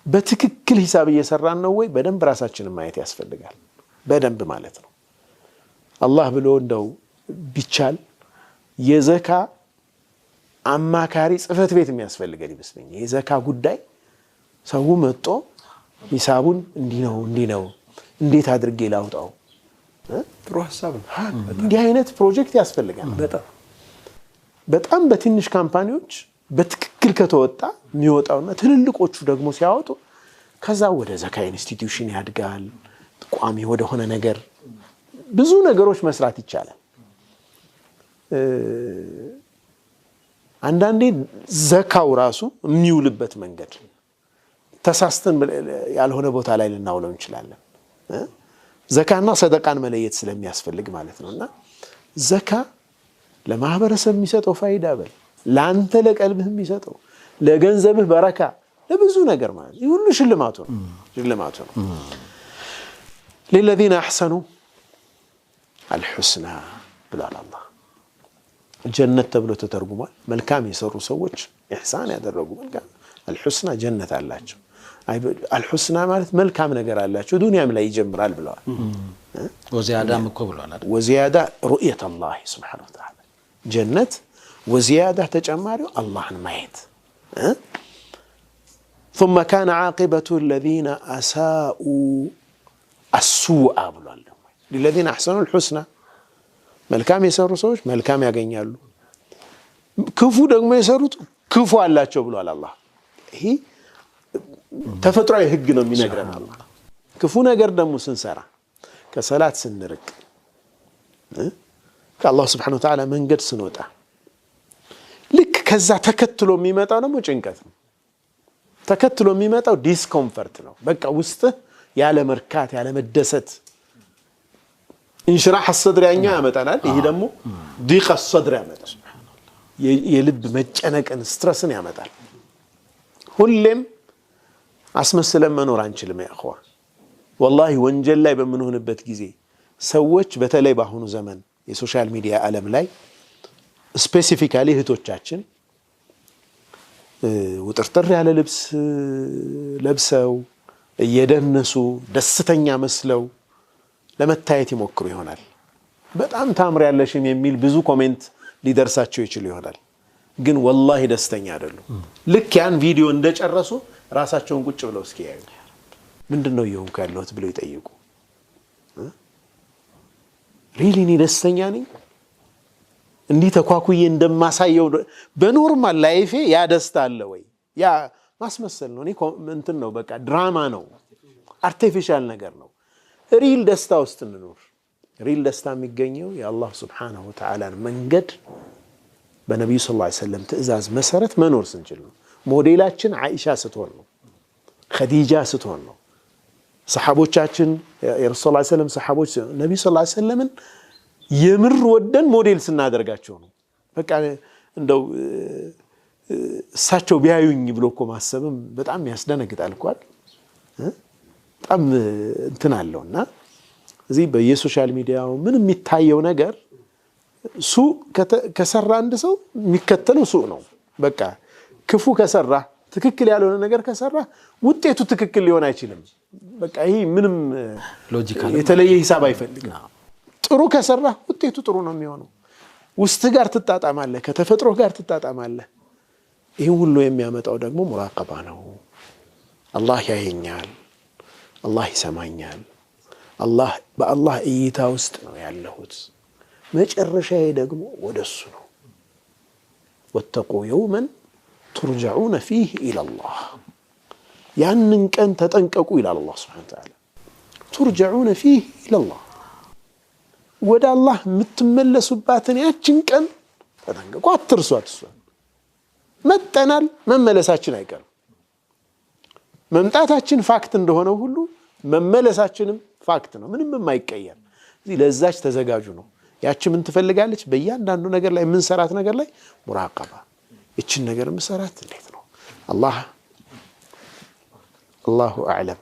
በትክክል ሂሳብ እየሰራን ነው ወይ በደንብ ራሳችንን ማየት ያስፈልጋል በደንብ ማለት ነው አላህ ብሎ እንደው ቢቻል የዘካ አማካሪ ጽፈት ቤት የሚያስፈልገን ይመስለኛል የዘካ ጉዳይ ሰው መጥቶ ሂሳቡን እንዲህ ነው እንዴት አድርጌ ላውጣው
ጥሩ ሐሳብ ነው
እንዲህ አይነት ፕሮጀክት ያስፈልጋል በጣም በትንሽ ካምፓኒዎች በትክክል ከተወጣ የሚወጣውና ትልልቆቹ ደግሞ ሲያወጡ ከዛ ወደ ዘካ ኢንስቲትዩሽን ያድጋል። ቋሚ ወደ ሆነ ነገር ብዙ ነገሮች መስራት ይቻላል። አንዳንዴ ዘካው ራሱ የሚውልበት መንገድ ተሳስተን ያልሆነ ቦታ ላይ ልናውለው እንችላለን። ዘካና ሰደቃን መለየት ስለሚያስፈልግ ማለት ነውና ዘካ ለማህበረሰብ የሚሰጠው ፋይዳ በል ለአንተ ለቀልብህ የሚሰጠው ለገንዘብህ በረካ ለብዙ ነገር ማለት ይህ ሁሉ ሽልማቱ ነው። للذين احسنوا الحسنى ብሏል አላህ። ጀነት ተብሎ ተተርጉሟል። መልካም የሰሩ ሰዎች ኢህሳን ያደረጉ መልካም الحسنى ጀነት አላቸው። الحسنى ማለት መልካም ነገር አላቸው ዱንያም ላይ ይጀምራል ብለዋል።
ወዚያዳም እኮ ብለዋል አይደል?
ወዚያዳ رؤية الله سبحانه وتعالى ጀነት ወዚያዳ ተጨማሪው አላህን ማየት። ثم كان عاقبة الذين أساءوا السوء ብሏል። للذين احسنوا الحسنى መልካም የሰሩ ሰዎች መልካም ያገኛሉ። ክፉ ደግሞ የሰሩት ክፉ አላቸው ብሏል አላህ። ይሄ ተፈጥሯዊ ህግ ነው የሚነግረን አላህ። ክፉ ነገር ደግሞ ስንሰራ ከሰላት ስንርቅ ከአላህ Subhanahu Wa Ta'ala መንገድ ስንወጣ ልክ ከዛ ተከትሎ የሚመጣው ደግሞ ጭንቀት ነው። ተከትሎ የሚመጣው ዲስኮምፈርት ነው። በቃ ውስጥ ያለ መርካት ያለ መደሰት انشراح الصدر ያመጣናል። ይሄ ደግሞ ዲቅ الصدر ያመጣል። የልብ መጨነቅን ስትረስን ያመጣል። ሁሌም አስመስለን መኖር አንችልም ያ اخوان والله ወንጀል ላይ በምንሆንበት ጊዜ ሰዎች በተለይ በአሁኑ ዘመን የሶሻል ሚዲያ ዓለም ላይ ስፔሲፊካሊ እህቶቻችን ውጥርጥር ያለ ልብስ ለብሰው እየደነሱ ደስተኛ መስለው ለመታየት ይሞክሩ ይሆናል። በጣም ታምሪያለሽም የሚል ብዙ ኮሜንት ሊደርሳቸው ይችላል ይሆናል። ግን والله ደስተኛ አይደሉም። ልክ ያን ቪዲዮ እንደጨረሱ ራሳቸውን ቁጭ ብለው እስኪያዩ ምንድነው ይሆንኩ ያለሁት ብለው ይጠይቁ። ሪሊ እኔ ደስተኛ ነኝ እንዲህ ተኳኩዬ እንደማሳየው በኖርማል ላይፌ ያ ደስታ አለ ወይ? ያ ማስመሰል ነው። እኔ እንትን ነው በቃ ድራማ ነው፣ አርቲፊሻል ነገር ነው። ሪል ደስታ ውስጥ እንኖር። ሪል ደስታ የሚገኘው የአላህ Subhanahu Wa Ta'ala መንገድ በነብዩ ሰለላሁ ዐለይሂ ወሰለም ትእዛዝ መሰረት መኖር ስንችል ነው። ሞዴላችን አይሻ ስትሆን ነው፣ ኸዲጃ ስትሆን ነው። ሰሃቦቻችን የረሱል ሰለላሁ ዐለይሂ ወሰለም ሰሃቦች ነብዩ ሰለላሁ ዐለይሂ ወሰለምን የምር ወደን ሞዴል ስናደርጋቸው ነው። በቃ እንደው እሳቸው ቢያዩኝ ብሎ እኮ ማሰብም በጣም ያስደነግጣል እኮ አይደል? በጣም እንትን አለውና እዚህ በየሶሻል ሚዲያው ምን የሚታየው ነገር ሱ ከሰራ አንድ ሰው የሚከተለው ሱ ነው። በቃ ክፉ ከሰራ ትክክል ያልሆነ ነገር ከሰራ ውጤቱ ትክክል ሊሆን አይችልም። በቃ ይሄ ምንም ሎጂካል የተለየ ሂሳብ አይፈልግም። ጥሩ ከሰራ ውጤቱ ጥሩ ነው የሚሆነው። ውስጥ ጋር ትጣጣማለህ፣ ከተፈጥሮ ጋር ትጣጣማለህ። ይሄ ሁሉ የሚያመጣው ደግሞ ሙራቀባ ነው። አላህ ያየኛል፣ አላህ ይሰማኛል፣ በአላህ እይታ ውስጥ ነው ያለሁት። መጨረሻዬ ደግሞ ወደሱ ነው። ወተቁ የውመን ترجعون فيه إلى الله ያንን ቀን ተጠንቀቁ ይላል አላህ Subhanahu Wa Ta'ala። ترجعون فيه إلى الله ወደ አላህ የምትመለሱባትን ያችን ቀን ተጠንቀቁ፣ አትርሷት። እሷ መጠናል፣ መመለሳችን አይቀርም። መምጣታችን ፋክት እንደሆነው ሁሉ መመለሳችንም ፋክት ነው፣ ምንም የማይቀየር። እዚህ ለዛች ተዘጋጁ ነው። ያቺ ምን ትፈልጋለች? በእያንዳንዱ ነገር ላይ የምንሰራት ነገር ላይ ሙራቀባ። እቺን ነገር መስራት እንዴት ነው? አላሁ አዕለም።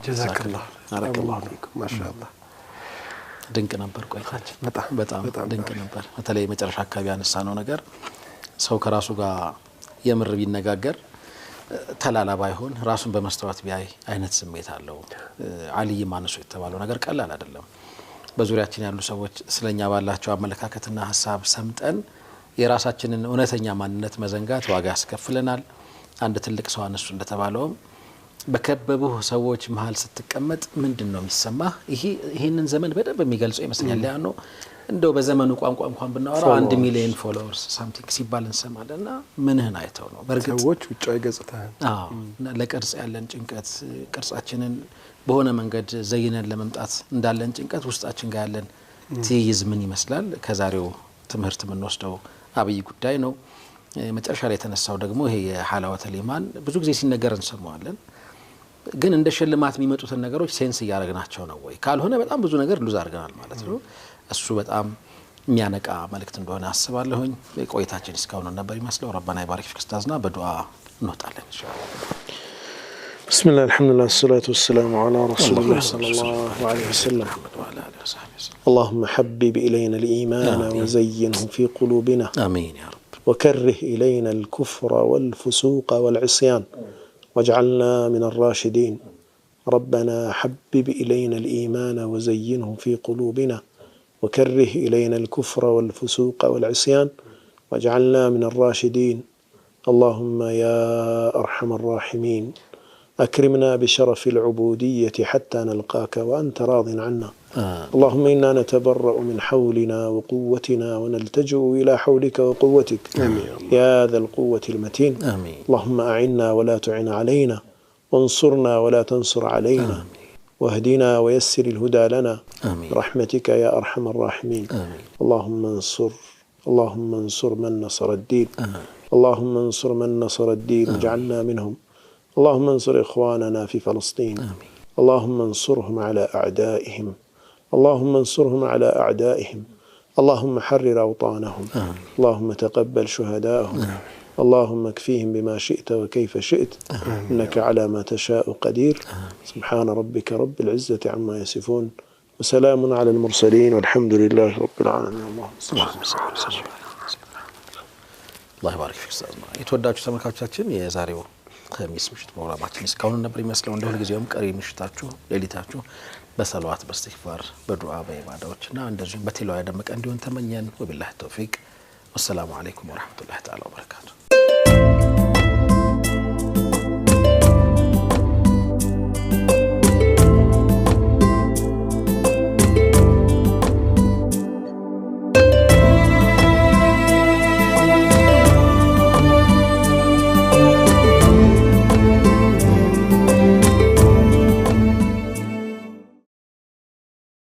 ጀዛከላህ
ባረከላሁ ፊኩም።
ማሻአላህ
ድንቅ ነበር ቆይታችን። በጣም ድንቅ ነበር። በተለይ መጨረሻ አካባቢ ያነሳነው ነገር ሰው ከራሱ ጋር የምር ቢነጋገር ተላላ ባይሆን ራሱን በመስተዋት ቢያይ አይነት ስሜት አለው። አልይ ማነሱ የተባለው ነገር ቀላል አይደለም። በዙሪያችን ያሉ ሰዎች ስለኛ ባላቸው አመለካከትና ሐሳብ ሰምጠን የራሳችንን እውነተኛ ማንነት መዘንጋት ዋጋ ያስከፍለናል። አንድ ትልቅ ሰው አነሱ እንደተባለው በከበቡ ሰዎች መሃል ስትቀመጥ ምንድነው የሚሰማህ? ይሄንን ዘመን በደንብ የሚገልጸው ይመስላል። ያኖ እንደው በዘመኑ ቋንቋ እንኳን ብናወራ 1 ሚሊዮን ፎሎወርስ ሳምቲንግ ሲባል እንሰማለና ምንህን አይተው ነው? በርግጥ
ሰዎች ውጫዊ ገጽታ
ለቅርጽ ያለን ጭንቀት ቅርጻችንን በሆነ መንገድ ዘይነን ለመምጣት እንዳለን ጭንቀት ውስጣችን ጋር ያለን ትይዝ ምን ይመስላል? ከዛሬው ትምህርት የምንወስደው አብይ ጉዳይ ነው። መጨረሻ ላይ የተነሳው ደግሞ ይሄ የሐላወተል ኢማን ብዙ ጊዜ ሲነገር እንሰማዋለን። ግን እንደ ሽልማት የሚመጡትን ነገሮች ሴንስ እያደረግናቸው ነው ወይ? ካልሆነ በጣም ብዙ ነገር ሉዝ አድርገናል ማለት ነው። እሱ በጣም የሚያነቃ መልእክት እንደሆነ አስባለሁኝ። ቆይታችን እስካሁን ነበር ይመስለው። ረበና ይባርክ ፊክ ኡስታዝና በዱዓ እንወጣለን ኢንሻአላህ።
بسم الله الحمد لله والصلاة والسلام على رسول الله صلى الله عليه وسلم. اللهم حبب إلينا الإيمان وزينه في قلوبنا
آمين يا رب.
وكره إلينا الكفر والفسوق والعصيان واجعلنا من الراشدين. ربنا حبب إلينا الإيمان وزينه في قلوبنا وكره إلينا الكفر والفسوق والعصيان واجعلنا من الراشدين. اللهم يا أرحم الراحمين أكرمنا بشرف العبودية حتى نلقاك وأنت راض عنا. اللهم إنا نتبرأ من حولنا وقوتنا ونلتجئ إلى حولك وقوتك.
آمين.
يا ذا القوة المتين.
آمين.
اللهم أعنا ولا تعن علينا وانصرنا ولا تنصر علينا.
آمين.
واهدنا ويسر الهدى لنا.
آمين.
برحمتك يا أرحم الراحمين.
آمين.
اللهم انصر من نصر الدين. اللهم انصر من نصر الدين واجعلنا منهم. اللهم انصر إخواننا في فلسطين.
آمين.
اللهم انصرهم على أعدائهم. اللهم انصرهم على أعدائهم. اللهم حرر أوطانهم. اللهم تقبل شهداءهم. اللهم اكفيهم بما شئت وكيف شئت. إنك على ما تشاء قدير. سبحان ربك رب العزة عما يصفون وسلام على المرسلين والحمد لله رب العالمين. اللهم صل وسلم.
الله يبارك فيك استاذنا. የተወዳጁ ተመልካቾቻችን የዛሬው ከሚስ ምሽት ፕሮግራማችን እስካሁን ነበር ይመስለው። እንደ ሁልጊዜውም ቀሪ ምሽታችሁ ሌሊታችሁ በሰላዋት በእስትግፋር በዱዓ በኢባዳዎችና እንደዚሁም በቴላዋ ያደመቀ እንዲሆን ተመኘን። ወቢላሂ ተውፊቅ ወሰላሙ አለይኩም ወራህመቱላሂ ተዓላ ወበረካቱ።